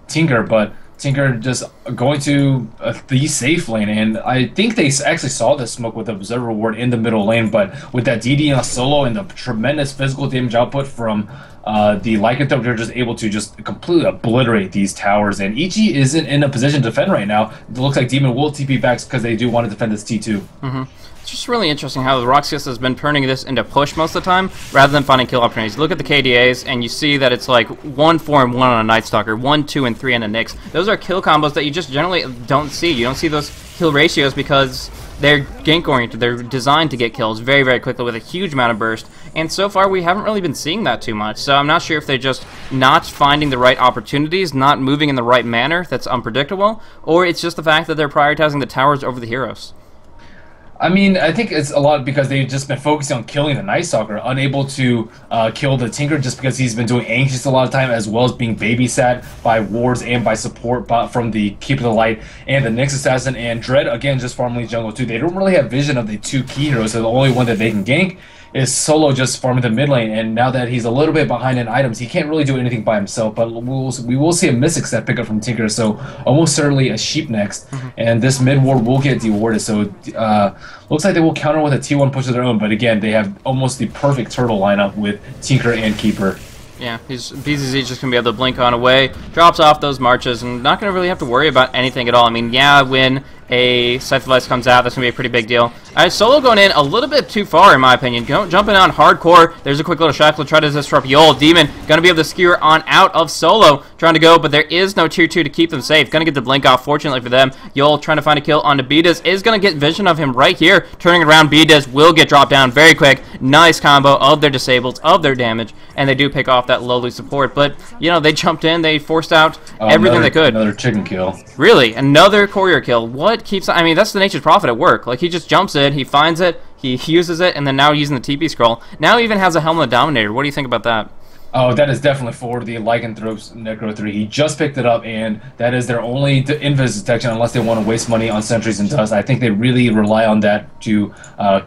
Tinker, but Tinker just going to the safe lane, and I think they actually saw this smoke with the Observer Ward in the middle lane, but with that DD on a solo and the tremendous physical damage output from the Lycanthrope, they're just able to just completely obliterate these towers, and EG isn't in a position to defend right now. It looks like Demon will TP back because they do want to defend this T2. It's just really interesting how the RoX.KIS has been turning this into push most of the time, rather than finding kill opportunities. Look at the KDAs, and you see that it's like 1, 4, and 1 on a Night Stalker, 1, 2, and 3 on a Nyx. Those are kill combos that you just generally don't see. You don't see those kill ratios because they're gank-oriented. They're designed to get kills very, very quickly with a huge amount of burst. and so far we haven't really been seeing that too much. So I'm not sure if they're just not finding the right opportunities, not moving in the right manner that's unpredictable, or it's just the fact that they're prioritizing the towers over the heroes. I mean, I think it's a lot because they've just been focusing on killing the Night Stalker, unable to kill the Tinker just because he's been doing Anxious a lot of time, as well as being babysat by wards and by support from the Keeper of the Light and the Nyx Assassin, and Dread, again, just farming jungle too. They don't really have vision of the two key heroes, so the only one that they can gank is Solo just farming the mid lane, and now that he's a little bit behind in items, he can't really do anything by himself, but we will see a Mystic Step pickup from Tinker, so almost certainly a Sheep next, and this mid ward will get dewarded, so looks like they will counter with a T1 push of their own, but again, they have almost the perfect turtle lineup with Tinker and Keeper. Yeah, BZZ just going to be able to blink on away, drops off those marches, and not going to really have to worry about anything at all. I mean, yeah, when a Scythe Device comes out, that's going to be a pretty big deal. Alright, Solo going in a little bit too far, in my opinion. Jumping on hardcore. There's a quick little shackle to try to disrupt Yol. Demon going to be able to skewer on out of Solo, trying to go, but there is no tier 2 to keep them safe. Going to get the blink off, fortunately for them. Yol trying to find a kill onto Bdiz, is going to get vision of him right here. Turning around, Bdiz will get dropped down very quick. Nice combo of their disables, of their damage, and they do pick off that lowly support. But, you know, they jumped in, they forced out everything they could. Another chicken kill. Really? Another courier kill. What keeps... I mean, that's the Nature's Prophet at work. Like, he just jumps in, he finds it, he uses it, and then now using the TP scroll. Now he even has a Helmet of Dominator. What do you think about that? Oh, that is definitely for the Lycanthrope's Necro 3. He just picked it up, and that is their only invis detection unless they want to waste money on sentries and dust. I think they really rely on that to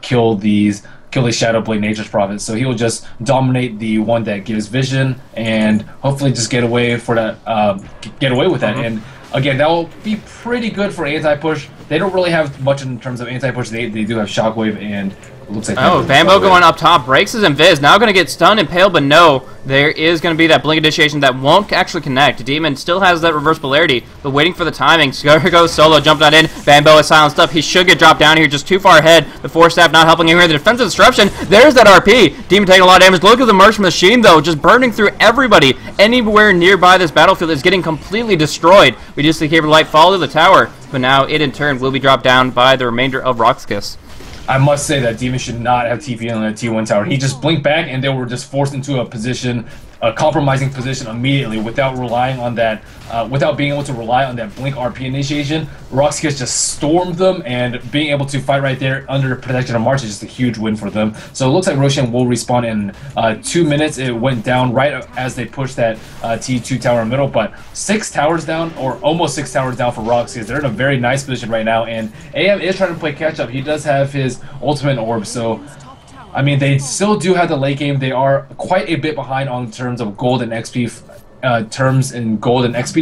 kill these Shadowblade Nature's Prophet. So he will just dominate the one that gives vision and hopefully just get away with that. And again, that will be pretty good for anti-push. They don't really have much in terms of anti-push. They do have Shockwave, and it looks like... Oh, Bambo going up top, breaks his invis, now going to get stunned and pale, but no, there is going to be that blink initiation that won't actually connect. Demon still has that reverse polarity, but waiting for the timing. Here goes Solo, jumped on in, Bambo is silenced up, he should get dropped down here, just too far ahead. The Force Staff not helping him here, the defensive disruption, there's that RP. Demon taking a lot of damage, look at the Merch Machine though, just burning through everybody. Anywhere nearby this battlefield is getting completely destroyed. We just see Keeper Light fall to the tower, but now it in turn will be dropped down by the remainder of RoX.KIS. I must say that Demon should not have TP on the T1 tower. He just blinked back, and they were just forced into a position, a compromising position immediately without relying on that, without being able to rely on that blink RP initiation. RoX.KIS just stormed them, and being able to fight right there under protection of March is just a huge win for them. So it looks like Roshan will respawn in 2 minutes. It went down right as they pushed that T2 tower in the middle, but 6 towers down, or almost 6 towers down for RoX.KIS. They're in a very nice position right now, and AM is trying to play catch up. He does have his ultimate orb, so I mean, they still do have the late game. They are quite a bit behind on terms of gold and XP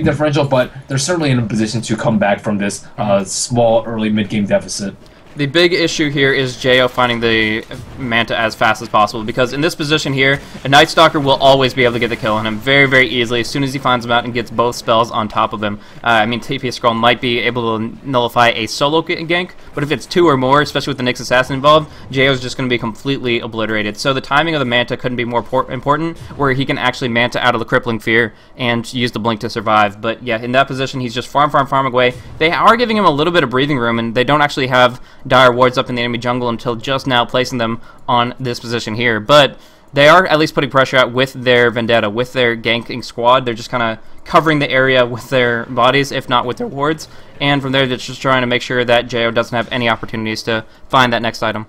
differential, but they're certainly in a position to come back from this small early mid-game deficit. The big issue here is Jo finding the Manta as fast as possible, because in this position here, a Night Stalker will always be able to get the kill on him very, very easily as soon as he finds him out and gets both spells on top of him. I mean, TP Scroll might be able to nullify a solo gank, but if it's 2 or more, especially with the Nyx Assassin involved, Jo is just going to be completely obliterated. So the timing of the Manta couldn't be more important, where he can actually Manta out of the Crippling Fear and use the Blink to survive. But yeah, in that position, he's just farm away. They are giving him a little bit of breathing room, and they don't actually have dire wards up in the enemy jungle until just now placing them on this position here, but they are at least putting pressure out with their Vendetta, with their ganking squad. They're just kind of covering the area with their bodies, if not with their wards, and from there they're just trying to make sure that Jo doesn't have any opportunities to find that next item.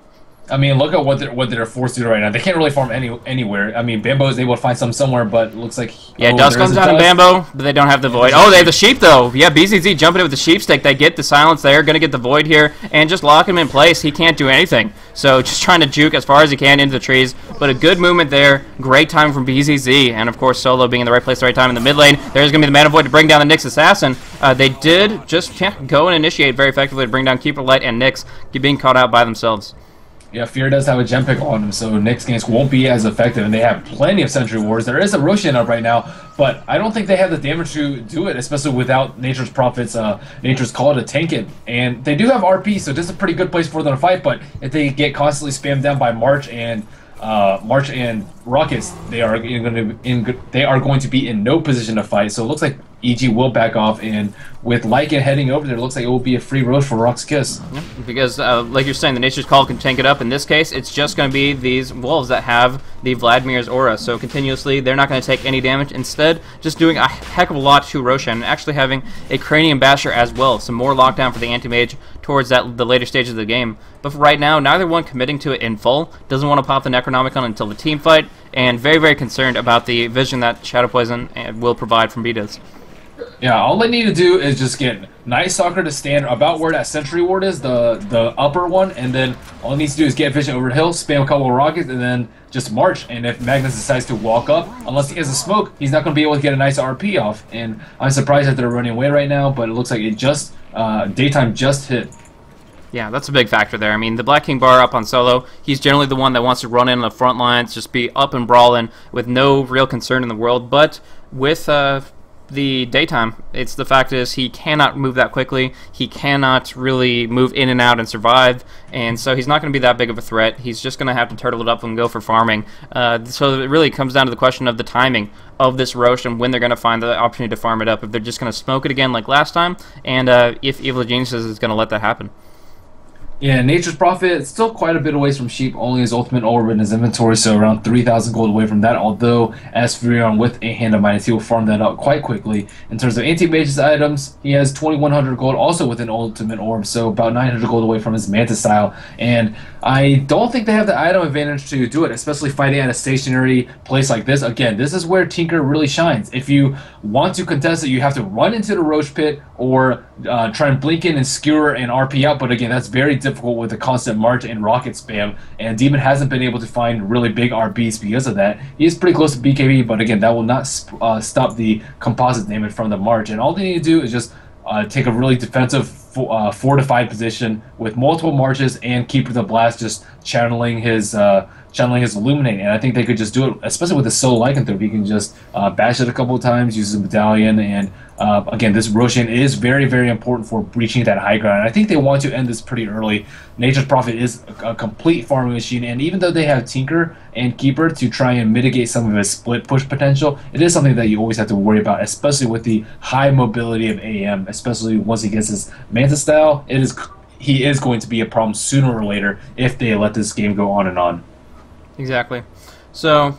I mean, look at what they're forced to do right now. They can't really farm anywhere. I mean, Bambo is able to find some somewhere, but it looks like... Yeah, Dust comes down in Bambo, but they don't have the Void. Oh, they have the Sheep, though. Yeah, BZZ jumping in with the Sheep Stick. They get the silence there, going to get the Void here, and just lock him in place. He can't do anything. So just trying to juke as far as he can into the trees, but a good movement there. Great time from BZZ, and of course Solo being in the right place at the right time in the mid lane. There's going to be the Mana Void to bring down the Nyx Assassin. They did just go and initiate very effectively to bring down Keeper Light and Nyx being caught out by themselves. Yeah, Fear does have a gem pick on him, so Nyx ganks won't be as effective, and they have plenty of Sentry Wards. There is a Roshan up right now, but I don't think they have the damage to do it, especially without Nature's Prophet's Nature's Call to tank it. And they do have RP, so this is a pretty good place for them to fight, but if they get constantly spammed down by March and Rockets, they are going to be in no position to fight. So it looks like EG will back off, and with Lycan heading over there, it looks like it will be a free road for RoX.KIS. Yeah, because, like you're saying, the Nature's Call can tank it up. In this case, it's just going to be these Wolves that have the Vladimir's aura. So continuously, they're not going to take any damage. Instead, just doing a heck of a lot to Roshan, and actually having a Cranium Basher as well. Some more lockdown for the Anti-Mage towards the later stages of the game. But for right now, neither one committing to it in full. Doesn't want to pop the Necronomicon until the team fight, and very, very concerned about the vision that Shadow Poison will provide from Betas. Yeah, all they need to do is just get Night Stalker to stand about where that Sentry Ward is, the upper one, and then all he needs to do is get vision over the hill, spam a couple of rockets, and then just march. And if Magnus decides to walk up, unless he has a smoke, he's not going to be able to get a nice RP off. And I'm surprised that they're running away right now, but it looks like it just, daytime just hit. Yeah, that's a big factor there. I mean, the Black King Bar up on solo, he's generally the one that wants to run in on the front lines, just be up and brawling with no real concern in the world. But with the daytime, it's the fact is he cannot move that quickly. He cannot really move in and out and survive, and so he's not going to be that big of a threat. He's just going to have to turtle it up and go for farming. So it really comes down to the question of the timing of this Roche and when they're going to find the opportunity to farm it up. If they're just going to smoke it again like last time, and if Evil Geniuses is going to let that happen. Yeah, Nature's Prophet, still quite a bit away from Sheep, only his ultimate orb in his inventory, so around 3,000 gold away from that, although as Furion with a Hand of Midas, he will farm that up quite quickly. In terms of Anti-Mage's items, he has 2,100 gold, also with an ultimate orb, so about 900 gold away from his Manta style, and I don't think they have the item advantage to do it, especially fighting at a stationary place like this. Again, this is where Tinker really shines. If you want to contest it, you have to run into the Roche Pit or try and blink in and skewer and RP out, but again, that's very difficult with the constant march and rocket spam, and Demon hasn't been able to find really big RBs because of that. He is pretty close to BKB, but again, that will not stop the composite damage from the march, and all they need to do is just take a really defensive fortified position with multiple marches and Keeper the Blast just channeling his Illuminate, and I think they could just do it, especially with the Soul Lycanthrope. He can just bash it a couple of times, use the Medallion, and again, this Roshan is very, very important for breaching that high ground, and I think they want to end this pretty early. Nature's Prophet is a complete farming machine, and even though they have Tinker and Keeper to try and mitigate some of his split push potential, it is something that you always have to worry about, especially with the high mobility of AM, especially once he gets his Manta style. He is going to be a problem sooner or later if they let this game go on and on. Exactly. So,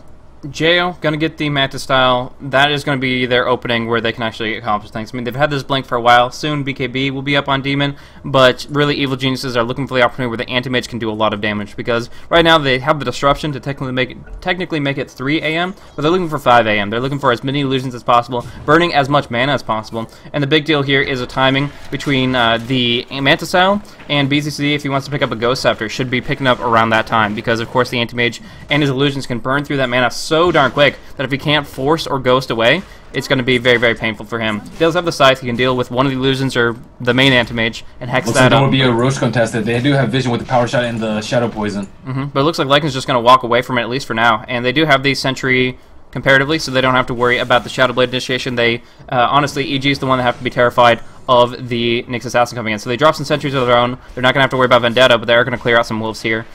Jo gonna get the Manta style. That is gonna be their opening where they can actually accomplish things. I mean, they've had this blink for a while. Soon BKB will be up on Demon, but really Evil Geniuses are looking for the opportunity where the Anti-Mage can do a lot of damage, because right now they have the disruption to technically make it 3 AM, but they're looking for 5 AM. They're looking for as many illusions as possible, burning as much mana as possible, and the big deal here is a timing between the Manta style and BZC. If he wants to pick up a Ghost Scepter, should be picking up around that time, because of course the Anti-Mage and his illusions can burn through that mana so darn quick that if he can't force or ghost away, it's going to be very, very painful for him. He does have the Scythe. He can deal with one of the illusions or the main Anti-Mage and hex that up. There will be a Roche contested. They do have vision with the Power Shot and the Shadow Poison. But it looks like Lycan's just going to walk away from it, at least for now. And they do have the Sentry comparatively, so they don't have to worry about the Shadow Blade initiation. They honestly, EG is the one that have to be terrified of the Nyx Assassin coming in. So they drop some sentries of their own. They're not going to have to worry about Vendetta, but they are going to clear out some wolves here.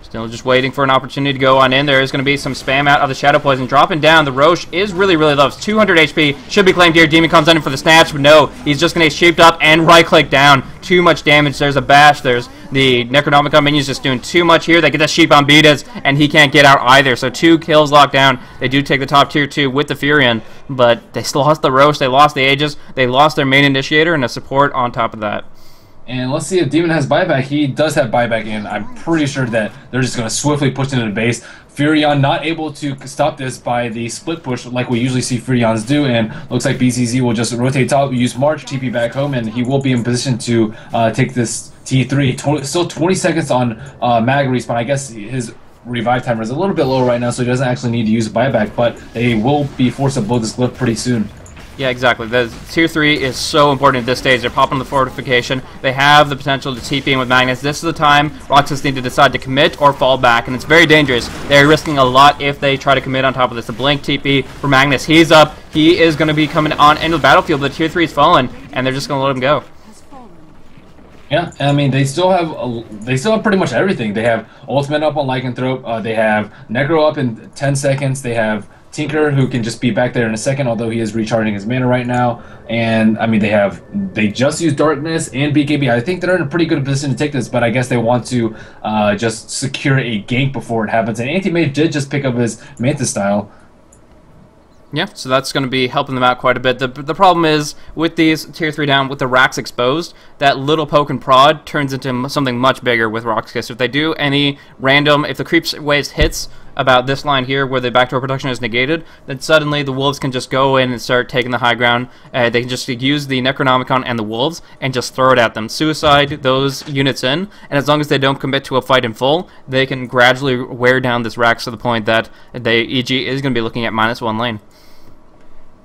Still just waiting for an opportunity to go on in. There is going to be some spam out of the Shadow Poison. Dropping down, the Roche is really, really low. It's 200 HP. Should be claimed here. Demon comes in for the snatch, but no. He's just going to sheep up and right-click down. Too much damage. There's a bash. There's the Necronomicon minions just doing too much here. They get the sheep on Betas, and he can't get out either. So 2 kills locked down. They do take the top tier 2 with the Furion, but they still lost the Roche. They lost the Aegis. They lost their main initiator and a support on top of that. And let's see if Demon has buyback. He does have buyback, and I'm pretty sure that they're just going to swiftly push into the base. Furion not able to stop this by the split push like we usually see Furions do, and looks like BCZ will just rotate top, use March, TP back home, and he will be in position to take this T3. Still 20 seconds on mag respawn. I guess his revive timer is a little bit low right now, so he doesn't actually need to use buyback, but they will be forced to blow this glyph pretty soon. Yeah, exactly. The Tier 3 is so important at this stage. They're popping the fortification. They have the potential to TP in with Magnus. This is the time RoX.KIS need to decide to commit or fall back, and it's very dangerous. They're risking a lot if they try to commit on top of this. The blink TP for Magnus. He's up. He is going to be coming on into the battlefield, but Tier 3 is fallen, and they're just going to let him go. Yeah, I mean they still have pretty much everything. They have ultimate up on Lycanthrope. They have Necro up in 10 seconds. They have Tinker who can just be back there in a second, although he is recharging his mana right now. And I mean they just use Darkness and BKB. I think they're in a pretty good position to take this, but I guess they want to just secure a gank before it happens. And Anti-Mage did just pick up his Mantis style. Yeah, so that's going to be helping them out quite a bit. The problem is, with these tier 3 down, with the racks exposed, that little poke and prod turns into something much bigger with RoX.KIS. If they do any random, if the creep waves hits about this line here where the backdoor protection is negated, then suddenly the Wolves can just go in and start taking the high ground. They can just use the Necronomicon and the Wolves and just throw it at them. Suicide those units in, and as long as they don't commit to a fight in full, they can gradually wear down this racks to the point that EG is going to be looking at -1 lane.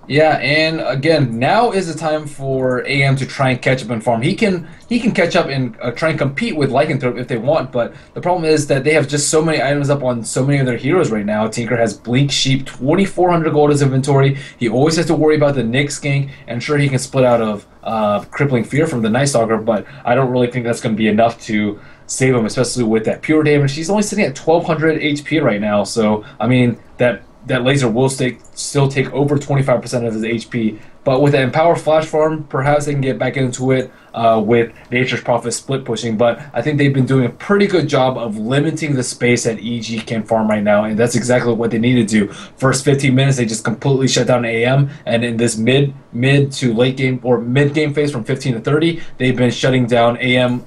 Yeah, and again, now is the time for AM to try and catch up and farm. He can catch up and try and compete with Lycanthrope if they want, but the problem is that they have just so many items up on so many of their heroes right now. Tinker has Blink Sheep, 2,400 gold as inventory. He always has to worry about the Nyx gank, and sure, he can split out of Crippling Fear from the Night Stalker, but I don't really think that's going to be enough to save him, especially with that pure damage. He's only sitting at 1,200 HP right now, so I mean that laser will still take over 25% of his HP. But with the Empower Flash Farm, perhaps they can get back into it with Nature's Prophet split pushing. But I think they've been doing a pretty good job of limiting the space that EG can farm right now, and that's exactly what they need to do. First 15 minutes, they just completely shut down AM, and in this mid to late game or mid game phase from 15 to 30, they've been shutting down AM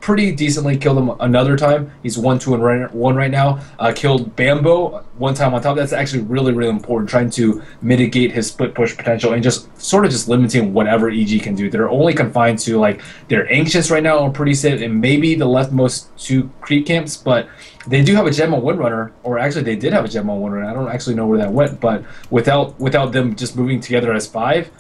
pretty decently. Killed him another time. He's 1-2-1 right now. Killed Bambo one time on top. That's actually really, really important, trying to mitigate his split push potential and just sort of just limiting whatever EG can do. They're only confined to like their Ancients right now are pretty safe, and maybe the leftmost two creep camps, but they do have a gem on Windrunner, or actually they did have a gem on Windrunner. I don't actually know where that went, but without them just moving together as 5,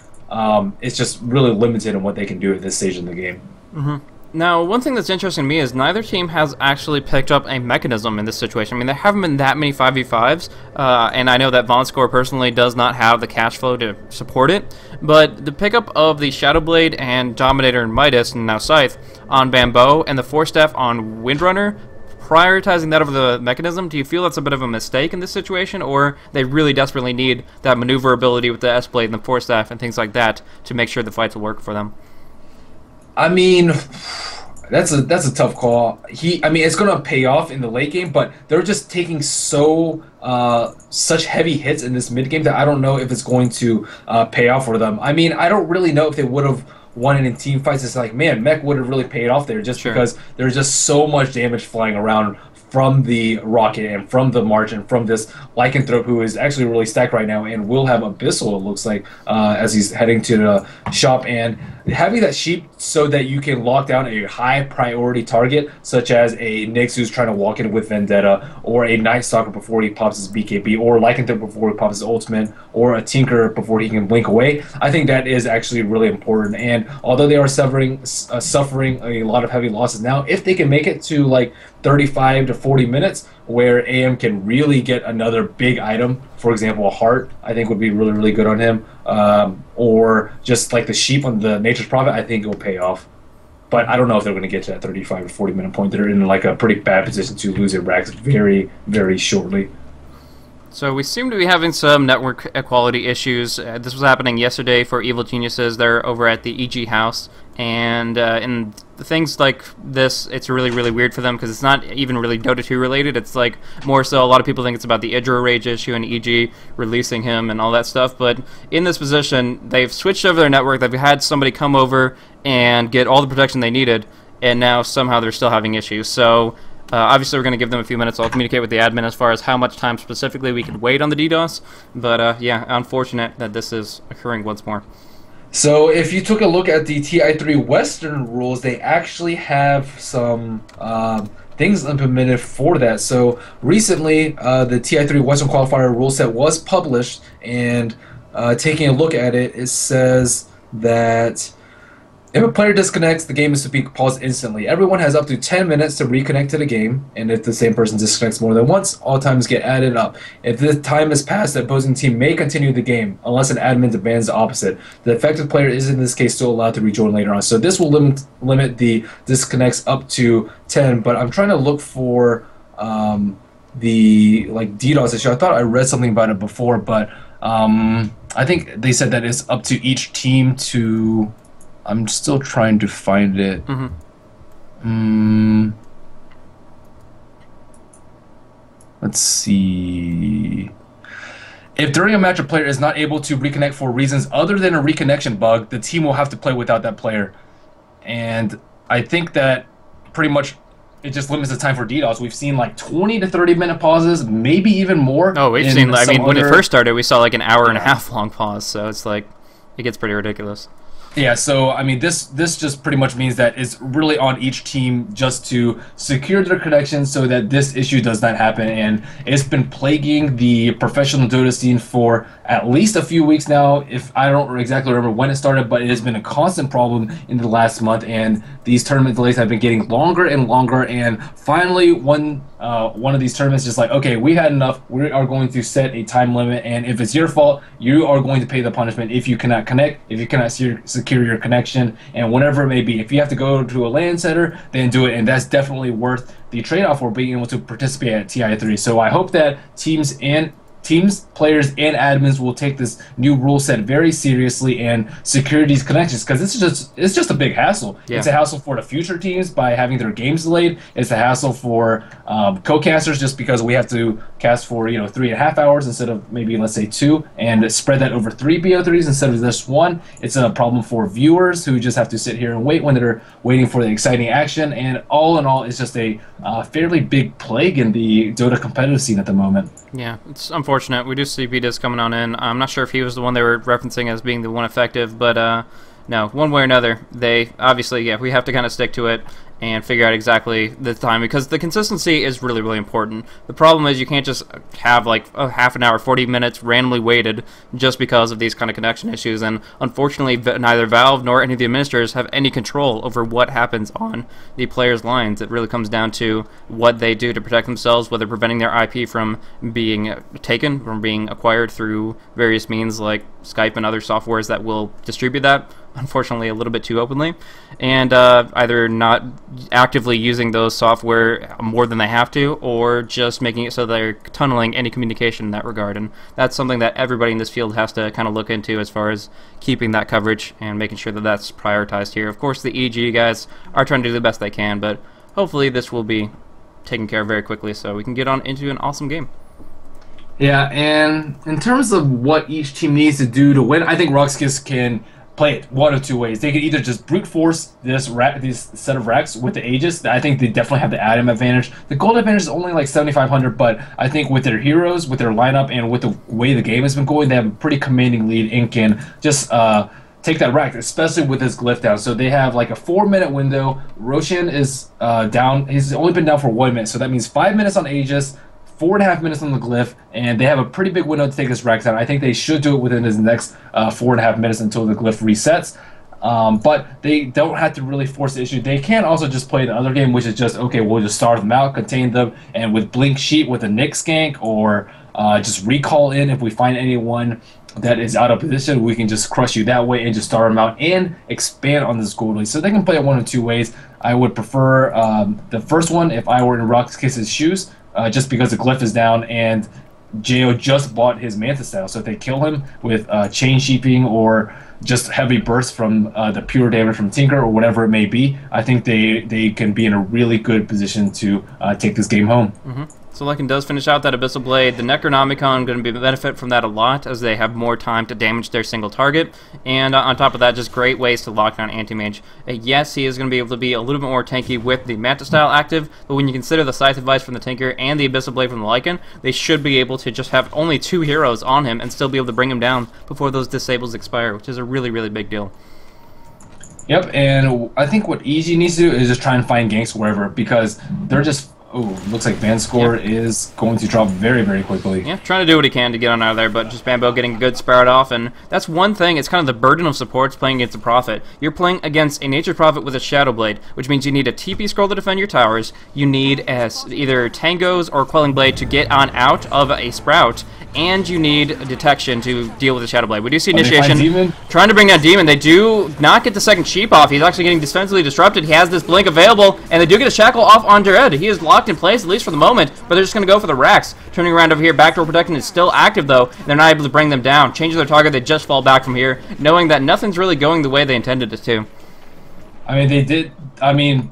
it's just really limited on what they can do at this stage in the game. Mm-hmm. Now, one thing that's interesting to me is neither team has actually picked up a mechanism in this situation. I mean, there haven't been that many 5v5s, and I know that Vonscore personally does not have the cash flow to support it, but the pickup of the Shadowblade and Dominator and Midas, and now Scythe, on Bambo, and the Force Staff on Windrunner, prioritizing that over the mechanism, do you feel that's a bit of a mistake in this situation, or they really desperately need that maneuverability with the S-Blade and the Force Staff and things like that to make sure the fights will work for them? I mean, that's a tough call. I mean, it's gonna pay off in the late game, but they're just taking such heavy hits in this mid game that I don't know if it's going to pay off for them. I mean, I don't really know if they would have won it in team fights. It's like, man, Mech would have really paid off there just because there's just so much damage flying around from the Rocket and from the March and from this Lycanthrope, who is actually really stacked right now and will have Abyssal, it looks like, as he's heading to the shop. And having that sheep so that you can lock down a high priority target, such as a Nyx who's trying to walk in with Vendetta, or a Night Stalker before he pops his BKB, or Lycanthrope before he pops his ultimate, or a Tinker before he can blink away, I think that is actually really important. And although they are suffering a lot of heavy losses now, if they can make it to like 35 to 40 minutes where AM can really get another big item, for example a heart, I think would be really, really good on him, or just like the sheep on the Nature's Prophet, I think it will pay off. But I don't know if they're going to get to that 35 to 40 minute point. They're in like a pretty bad position to lose their racks very, very shortly. So we seem to be having some network equality issues. This was happening yesterday for Evil Geniuses. They're over at the EG house, and in things like this, it's really, really weird for them because it's not even really Dota 2 related. It's like more so a lot of people think it's about the Idra Rage issue and EG releasing him and all that stuff. But in this position, they've switched over their network. They've had somebody come over and get all the protection they needed, and now somehow they're still having issues. So obviously, we're going to give them a few minutes. I'll communicate with the admin as far as how much time specifically we can wait on the DDoS. But yeah, unfortunate that this is occurring once more. So if you took a look at the TI3 Western rules, they actually have some things implemented for that. So recently, the TI3 Western Qualifier rule set was published, and taking a look at it, it says that If a player disconnects, the game is to be paused instantly. Everyone has up to 10 minutes to reconnect to the game, and if the same person disconnects more than once, all times get added up. If the time is passed, the opposing team may continue the game, unless an admin demands the opposite. The affected player is in this case still allowed to rejoin later on. So this will limit the disconnects up to 10, but I'm trying to look for the like DDoS issue. I thought I read something about it before, but I think they said that it's up to each team to... I'm still trying to find it. Let's see. If during a match a player is not able to reconnect for reasons other than a reconnection bug, the team will have to play without that player. And I think that pretty much it just limits the time for DDoS. We've seen like 20 to 30 minute pauses, maybe even more. Oh, we've seen, I mean, when it first started, we saw like an hour and a half long pause, so it's like, it gets pretty ridiculous. Yeah, so I mean, this just pretty much means that it's really on each team just to secure their connections so that this issue does not happen. And it's been plaguing the professional Dota scene for at least a few weeks now. If I don't exactly remember when it started, but it has been a constant problem in the last month. And these tournament delays have been getting longer and longer. And finally, one of these tournaments just like, okay, we had enough. We are going to set a time limit, and if it's your fault, you are going to pay the punishment if you cannot connect, if you cannot secure your connection, and whatever it may be. If you have to go to a LAN center, then do it, and that's definitely worth the trade-off for being able to participate at TI3. So I hope that teams, players, and admins will take this new rule set very seriously and secure these connections, because it's just a big hassle. Yeah. It's a hassle for the future teams by having their games delayed. It's a hassle for co-casters just because we have to cast for 3.5 hours instead of maybe, let's say, 2, and spread that over 3 BO3s instead of just 1. It's a problem for viewers who just have to sit here and wait when they're waiting for the exciting action. And all in all, it's just a fairly big plague in the Dota competitive scene at the moment. Yeah, it's unfortunate. We do see Vitas coming on in. I'm not sure if he was the one they were referencing as being the one effective, but no, one way or another, they obviously, yeah, we have to kind of stick to it and figure out exactly the time, because the consistency is really, really important. The problem is you can't just have like a half an hour, 40 minutes randomly waited just because of these kind of connection issues, and unfortunately neither Valve nor any of the administrators have any control over what happens on the players' lines. It really comes down to what they do to protect themselves, whether preventing their IP from being taken, from being acquired through various means like Skype and other softwares that will distribute that, unfortunately a little bit too openly, and either not actively using those software more than they have to, or just making it so they're tunneling any communication in that regard. And that's something that everybody in this field has to kind of look into as far as keeping that coverage and making sure that that's prioritized here. Of course, the EG guys are trying to do the best they can, but hopefully this will be taken care of very quickly so we can get on into an awesome game. Yeah, and in terms of what each team needs to do to win, I think RoX.KIS can play it one of two ways. They could either just brute force this set of racks with the Aegis. I think they definitely have the Adam advantage. The gold advantage is only like 7,500, but I think with their heroes, with their lineup, and with the way the game has been going, they have a pretty commanding lead and can just take that rack, especially with his glyph down. So they have like a 4-minute window. Roshan is down. He's only been down for 1 minute, so that means 5 minutes on Aegis, 4.5 minutes on the glyph, and they have a pretty big window to take this rack down. I think they should do it within his next 4.5 minutes until the glyph resets. But they don't have to really force the issue. They can also just play the other game, which is just, okay, we'll just starve them out, contain them, and with Blink Sheet with a Nick Skank, or just recall in if we find anyone that is out of position, we can just crush you that way and just starve them out and expand on this gold lead. So they can play it one of two ways. I would prefer the first one if I were in RoX.KIS's shoes, just because the glyph is down and Jo just bought his Manta style. So if they kill him with chain sheeping or just heavy bursts from the pure damage from Tinker or whatever it may be, I think they can be in a really good position to take this game home. So Lycan does finish out that Abyssal Blade. The Necronomicon going to benefit from that a lot as they have more time to damage their single target. And on top of that, just great ways to lock down Anti-Mage. Yes, he is going to be able to be a little bit more tanky with the Manta style active, but when you consider the Scythe Device from the Tinker and the Abyssal Blade from the Lycan, they should be able to just have only 2 heroes on him and still be able to bring him down before those disables expire, which is a really, really big deal. Yep, and I think what EG needs to do is just try and find ganks wherever, because they're just Oh, looks like Van score is going to drop very, very quickly. Yeah, trying to do what he can to get on out of there, but just Bambo getting a good sprout off, and that's one thing. It's kind of the burden of supports playing against a Prophet. You're playing against a Nature's Prophet with a Shadow Blade, which means you need a TP scroll to defend your towers. You need either Tangos or Quelling Blade to get on out of a Sprout, and you need detection to deal with the Shadow Blade. We do see Initiation trying to bring down Demon. They do not get the second Sheep off. He's actually getting defensively disrupted. He has this Blink available, and they do get a Shackle off on Dread. He is locked in place, at least for the moment, but they're just going to go for the Rax. Turning around over here, backdoor protection is still active, though. They're not able to bring them down. Changing their target, they just fall back from here, knowing that nothing's really going the way they intended it to. I mean, they did. I mean,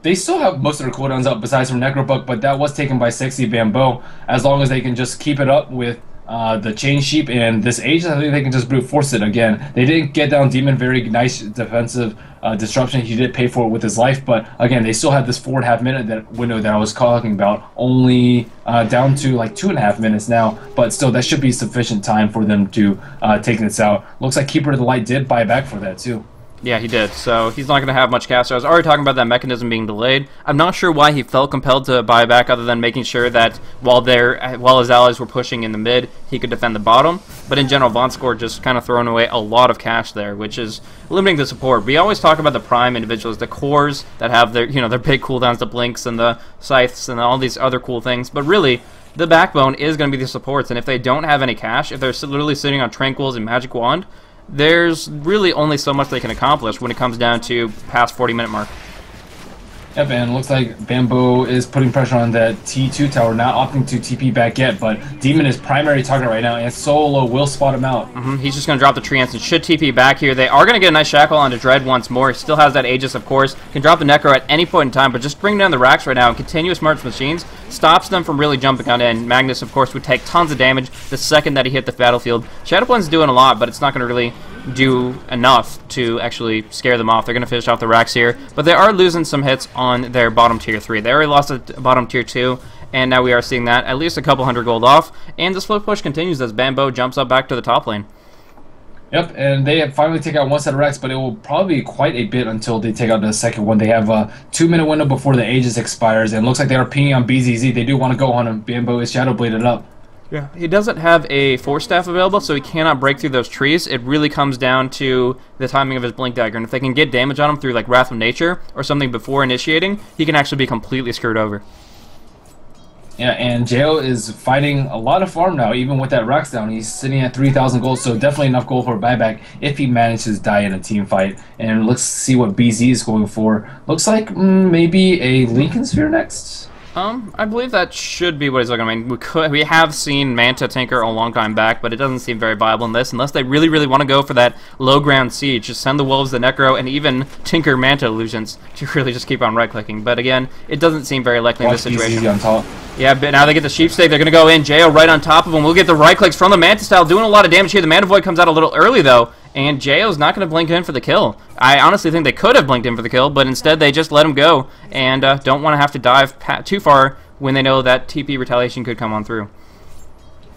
they still have most of their cooldowns up besides from Necrobuck, but that was taken by Sexy Bambo. As long as they can just keep it up with the Chain Sheep and this Aegis, I think they can just brute force it again. They didn't get down Demon, very nice defensive disruption. He did pay for it with his life, but again, they still have this 4.5 minute window that I was talking about, only down to like 2.5 minutes now, but still that should be sufficient time for them to take this out. Looks like Keeper of the Light did buy back for that too. Yeah, he did. So he's not going to have much cast. I was already talking about that mechanism being delayed. I'm not sure why he felt compelled to buy back, other than making sure that while his allies were pushing in the mid, he could defend the bottom. But in general, Vonscore just kind of throwing away a lot of cash there, which is limiting the support. We always talk about the prime individuals, the cores that have their their big cooldowns, the blinks and the scythes and all these other cool things. But really, the backbone is going to be the supports, and if they don't have any cash, if they're literally sitting on Tranquils and Magic Wand, there's really only so much they can accomplish when it comes down to past 40-minute mark. Yep, and it looks like Bambo is putting pressure on that T2 tower, not opting to TP back yet, but Demon is primary target right now, and Solo will spot him out. He's just going to drop the Treants and should TP back here. They are going to get a nice Shackle onto Dread once more. He still has that Aegis, of course. Can drop the Necro at any point in time, but just bring down the Rax right now, and continuous March Machines stops them from really jumping on in. Magnus, of course, would take tons of damage the second that he hit the battlefield. Shadowplun's doing a lot, but it's not going to really do enough to actually scare them off. They're going to finish off the Rax here, but they are losing some hits on their bottom tier 3. They already lost a bottom tier 2, and now we are seeing that at least a couple hundred gold off, and the slow push continues as Bambo jumps up back to the top lane. Yep, and they have finally take out one set of Rex, but it will probably be quite a bit until they take out the second one. They have a 2-minute window before the Aegis expires, and it looks like they are pinging on BZZ. They do want to go on him. Bambo is Shadow Bladed up. Yeah, he doesn't have a Force Staff available, so he cannot break through those trees. It really comes down to the timing of his Blink Dagger, and if they can get damage on him through like Wrath of Nature or something before initiating, he can actually be completely screwed over. Yeah, and Jo is fighting a lot of farm now, even with that Rax down. He's sitting at 3,000 gold, so definitely enough gold for a buyback if he manages to die in a team fight. And let's see what BZ is going for. Looks like maybe a Lincoln Sphere next? I believe that should be what he's looking at. I mean, we have seen Manta Tinker a long time back, but it doesn't seem very viable in this, unless they really, really want to go for that low ground siege. Just send the Wolves, the Necro, and even Tinker Manta illusions to really just keep on right-clicking. But again, it doesn't seem very likely in this situation. On top. Yeah, but now they get the Sheep Stake. They're going to go in. Jo right on top of him. We'll get the right-clicks from the Manta style, doing a lot of damage here. The Mana Void comes out a little early, though, and Jo's not going to blink in for the kill. I honestly think they could have blinked in for the kill, but instead they just let him go and don't want to have to dive too far when they know that TP retaliation could come on through.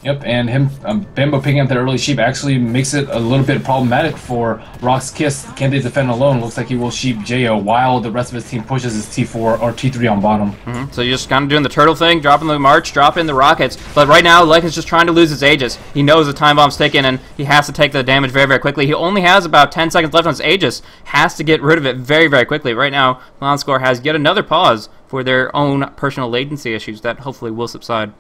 Yep, and him, Bambo picking up that early sheep actually makes it a little bit problematic for RoX.KIS. Can they defend alone? Looks like he will sheep Jo while the rest of his team pushes his T4 or T3 on bottom. So you're just kind of doing the turtle thing, dropping the March, dropping the rockets. But right now, Lyk is just trying to lose his Aegis. He knows the time bomb's ticking, and he has to take the damage very, very quickly. He only has about 10 seconds left on his Aegis. Has to get rid of it very, very quickly. Right now, Vonscore has yet another pause for their own personal latency issues that hopefully will subside.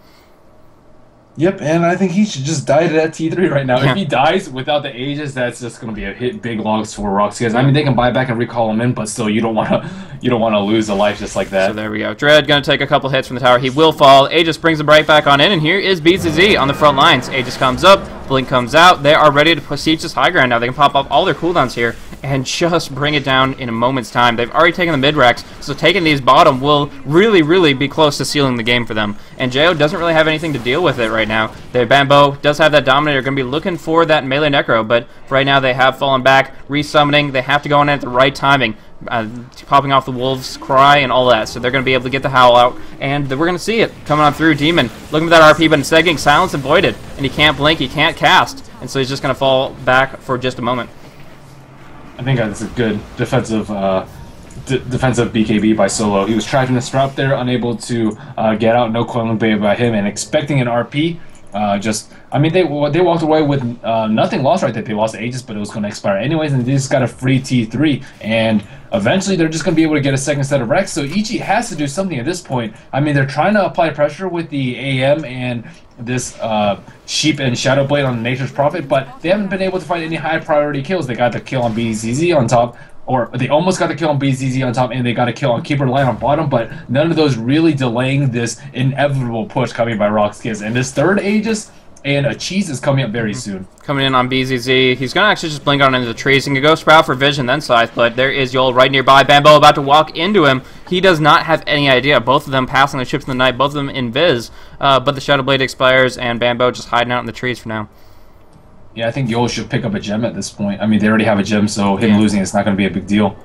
Yep, and I think he should just die to that T3 right now. Yeah. If he dies without the Aegis, that's just going to be a big loss for RoX.KIS. I mean, they can buy back and recall him in, but still, you don't want to lose a life just like that. So there we go. Dread going to take a couple hits from the tower. He will fall. Aegis brings him right back on in, and here is BZZ on the front lines. Aegis comes up, Blink comes out. They are ready to besiege this high ground now. They can pop up all their cooldowns here and just bring it down in a moment's time. They've already taken the mid-racks, so taking these bottom will really, really be close to sealing the game for them. And Jo doesn't really have anything to deal with it right now. Their Bambo does have that Dominator, going to be looking for that melee Necro, but right now they have fallen back, resummoning. They have to go in at the right timing, popping off the Wolves' Cry and all that, so they're going to be able to get the Howl out, and we're going to see it coming on through. Demon looking for that RP, but instead getting silenced and voided, and he can't blink, he can't cast, and so he's just going to fall back for just a moment. I think that's a good defensive defensive BKB by Solo. He was tracking the Sprout there, unable to get out. No coiling bait by him, and expecting an RP. I mean, they walked away with nothing lost right there. They lost Aegis, but it was going to expire anyways, and they just got a free T3. And eventually, they're just going to be able to get a second set of Rex. So Ichi has to do something at this point. I mean, they're trying to apply pressure with the AM and this Sheep and Shadow Blade on Nature's Prophet, but they haven't been able to find any high priority kills. They got the kill on BZZ on top, or they almost got the kill on BZZ on top, and they got a kill on Keeper Light on bottom, but none of those really delaying this inevitable push coming by RoX.KIS. And this third Aegis and a cheese is coming up very soon. Coming in on BZZ. He's going to actually just blink on into the trees. He can go Sprout for Vision, then Scythe, but there is Yol right nearby. Bambo about to walk into him. He does not have any idea. Both of them passing the ships in the night, both of them in Viz, but the Shadow Blade expires, and Bambo just hiding out in the trees for now. Yeah, I think Yol should pick up a gem at this point. I mean, they already have a gem, so him losing it's not going to be a big deal.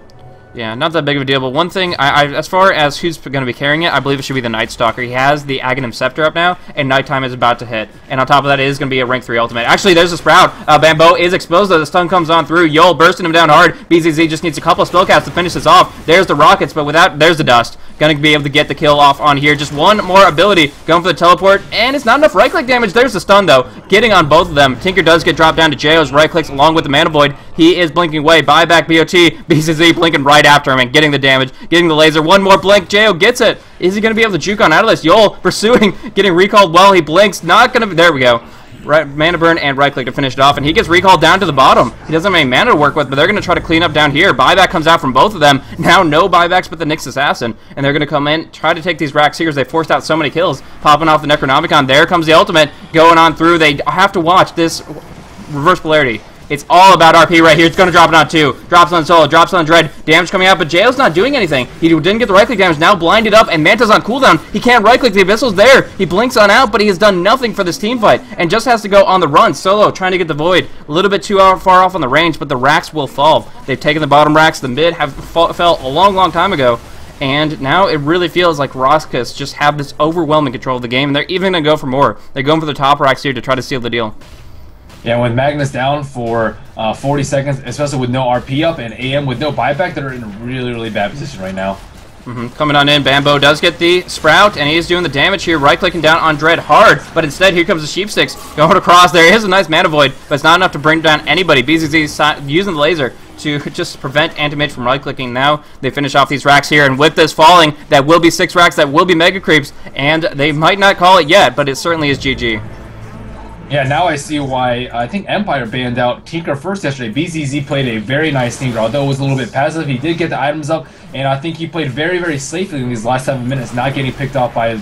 Yeah, not that big of a deal, but one thing, as far as who's going to be carrying it, I believe it should be the Night Stalker. He has the Aghanim Scepter up now, and nighttime is about to hit. And on top of that, it is going to be a rank 3 ultimate. Actually, there's a Sprout. Bambo is exposed, though. The stun comes on through. Yol bursting him down hard. BZZ just needs a couple of spellcasts to finish this off. There's the rockets, but without, there's the dust. Going to be able to get the kill off on here. Just one more ability going for the teleport, and it's not enough right-click damage. There's the stun, though. Getting on both of them. Tinker does get dropped down to Jayo's right-clicks along with the Mana Void. He is blinking away. Buyback BOT. BZZ blinking right after him and getting the damage, getting the laser. One more blink. Jayo gets it. Is he going to be able to juke on out of this? Yol pursuing, getting recalled while he blinks. Not going to. There we go. Right, mana burn and right click to finish it off, and he gets recalled down to the bottom. He doesn't have any mana to work with, but they're going to try to clean up down here. Buyback comes out from both of them. Now no buybacks but the Nyx Assassin, and they're going to come in, try to take these racks here as they forced out so many kills. Popping off the Necronomicon. There comes the ultimate going on through. They have to watch this reverse polarity. It's all about RP right here. It's going to drop it on 2. Drops on Solo. Drops on Dread. Damage coming out, but Jail's not doing anything. He didn't get the right-click damage. Now blinded up, and Manta's on cooldown. He can't right-click. The Abyssal's there. He blinks on out, but he has done nothing for this team fight, and just has to go on the run. Solo trying to get the Void. A little bit too far off on the range, but the racks will fall. They've taken the bottom racks. The mid have fell a long time ago. And now it really feels like RoX.KIS just have this overwhelming control of the game, and they're even going to go for more. They're going for the top racks here to try to seal the deal. Yeah, with Magnus down for 40 seconds, especially with no RP up, and AM with no buyback, they're in a really bad position right now. Coming on in, Bambo does get the Sprout, and he is doing the damage here, right-clicking down on Dread hard, but instead here comes the Sheep Sticks going across. There is a nice Mana Void, but it's not enough to bring down anybody. BZZ using the laser to just prevent Anti-Mage from right-clicking. Now they finish off these racks here, and with this falling, that will be 6 racks, that will be Mega Creeps, and they might not call it yet, but it certainly is GG. Yeah, now I see why I think Empire banned out Tinker first yesterday. BZZ played a very nice Tinker, although it was a little bit passive. He did get the items up, and I think he played very safely in these last 7 minutes, not getting picked off by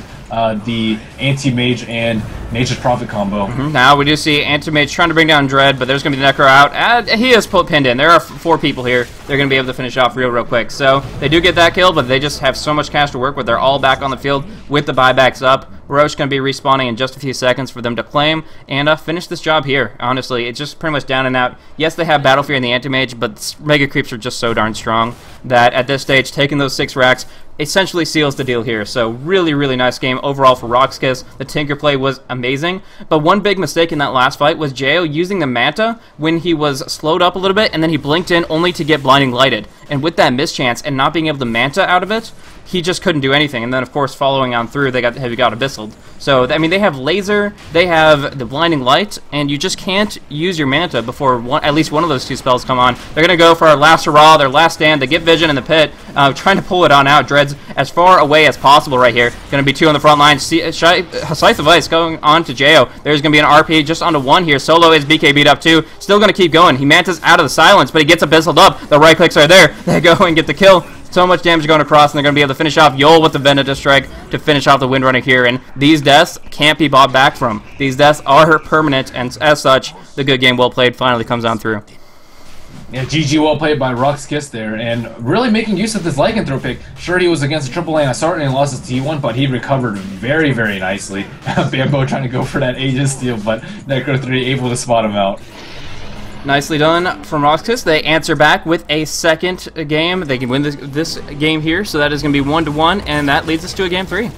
the Anti-Mage and Nature's Prophet combo. Now we do see Anti-Mage trying to bring down Dread, but there's going to be the Necro out. And he is pinned in. There are 4 people here. They're going to be able to finish off real quick. So they do get that kill, but they just have so much cash to work with. They're all back on the field with the buybacks up. Roche going to be respawning in just a few seconds for them to claim and finish this job here. Honestly, it's just pretty much down and out. Yes, they have Battle Fear and the Anti-Mage, but Mega Creeps are just so darn strong that at this stage, taking those 6 racks essentially seals the deal here. So really nice game overall for RoX.KIS. The Tinker play was amazing, but one big mistake in that last fight was Jayo using the Manta when he was slowed up a little bit, and then he blinked in only to get blinding lighted. And with that mischance and not being able to Manta out of it, he just couldn't do anything. And then, of course, following on through, he got Abyssal. So, I mean, they have Laser, they have the Blinding Light, and you just can't use your Manta before at least one of those 2 spells come on. They're going to go for our last hurrah, their last stand. They get Vision in the pit, trying to pull it on out. Dread's as far away as possible right here. Going to be 2 on the front line. Scythe of Ice going on to Jayo. There's going to be an RP just onto 1 here. Solo is BK beat up too. Still going to keep going. He Mantas out of the silence, but he gets Abyssal up. The right clicks are there. They go and get the kill. So much damage going across, and they're going to be able to finish off Yol with the Vendetta Strike to finish off the Windrunner here. And these deaths can't be bought back from. These deaths are permanent, and as such, the good game well played finally comes on through. Yeah, GG well played by RoX.KIS there, and really making use of this Lycanthrope pick. Sure, he was against a triple lane Assault and lost his T1, but he recovered very nicely. Bambo trying to go for that Aegis steal, but Necro 3 able to spot him out. Nicely done from RoX.KIS. They answer back with a second game. They can win this game here, so that is going to be 1-1, and that leads us to a game 3.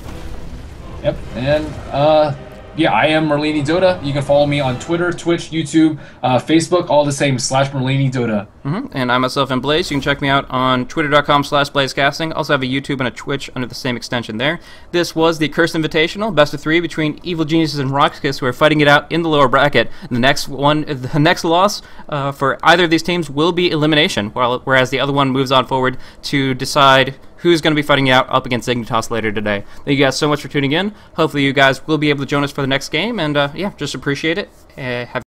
Yep, and yeah, I am Merlini Dota. You can follow me on Twitter, Twitch, YouTube, Facebook, all the same /Merlini Dota. And I myself am Blaze. You can check me out on twitter.com/blazecasting. Also have a YouTube and a Twitch under the same extension there. This was the Cursed Invitational, best of 3 between Evil Geniuses and RoX.KIS, who are fighting it out in the lower bracket. The next loss for either of these teams will be elimination, whereas the other one moves on forward to decide who's going to be fighting it out up against Ignitas later today. Thank you guys so much for tuning in. Hopefully you guys will be able to join us for the next game, and yeah, just appreciate it. Have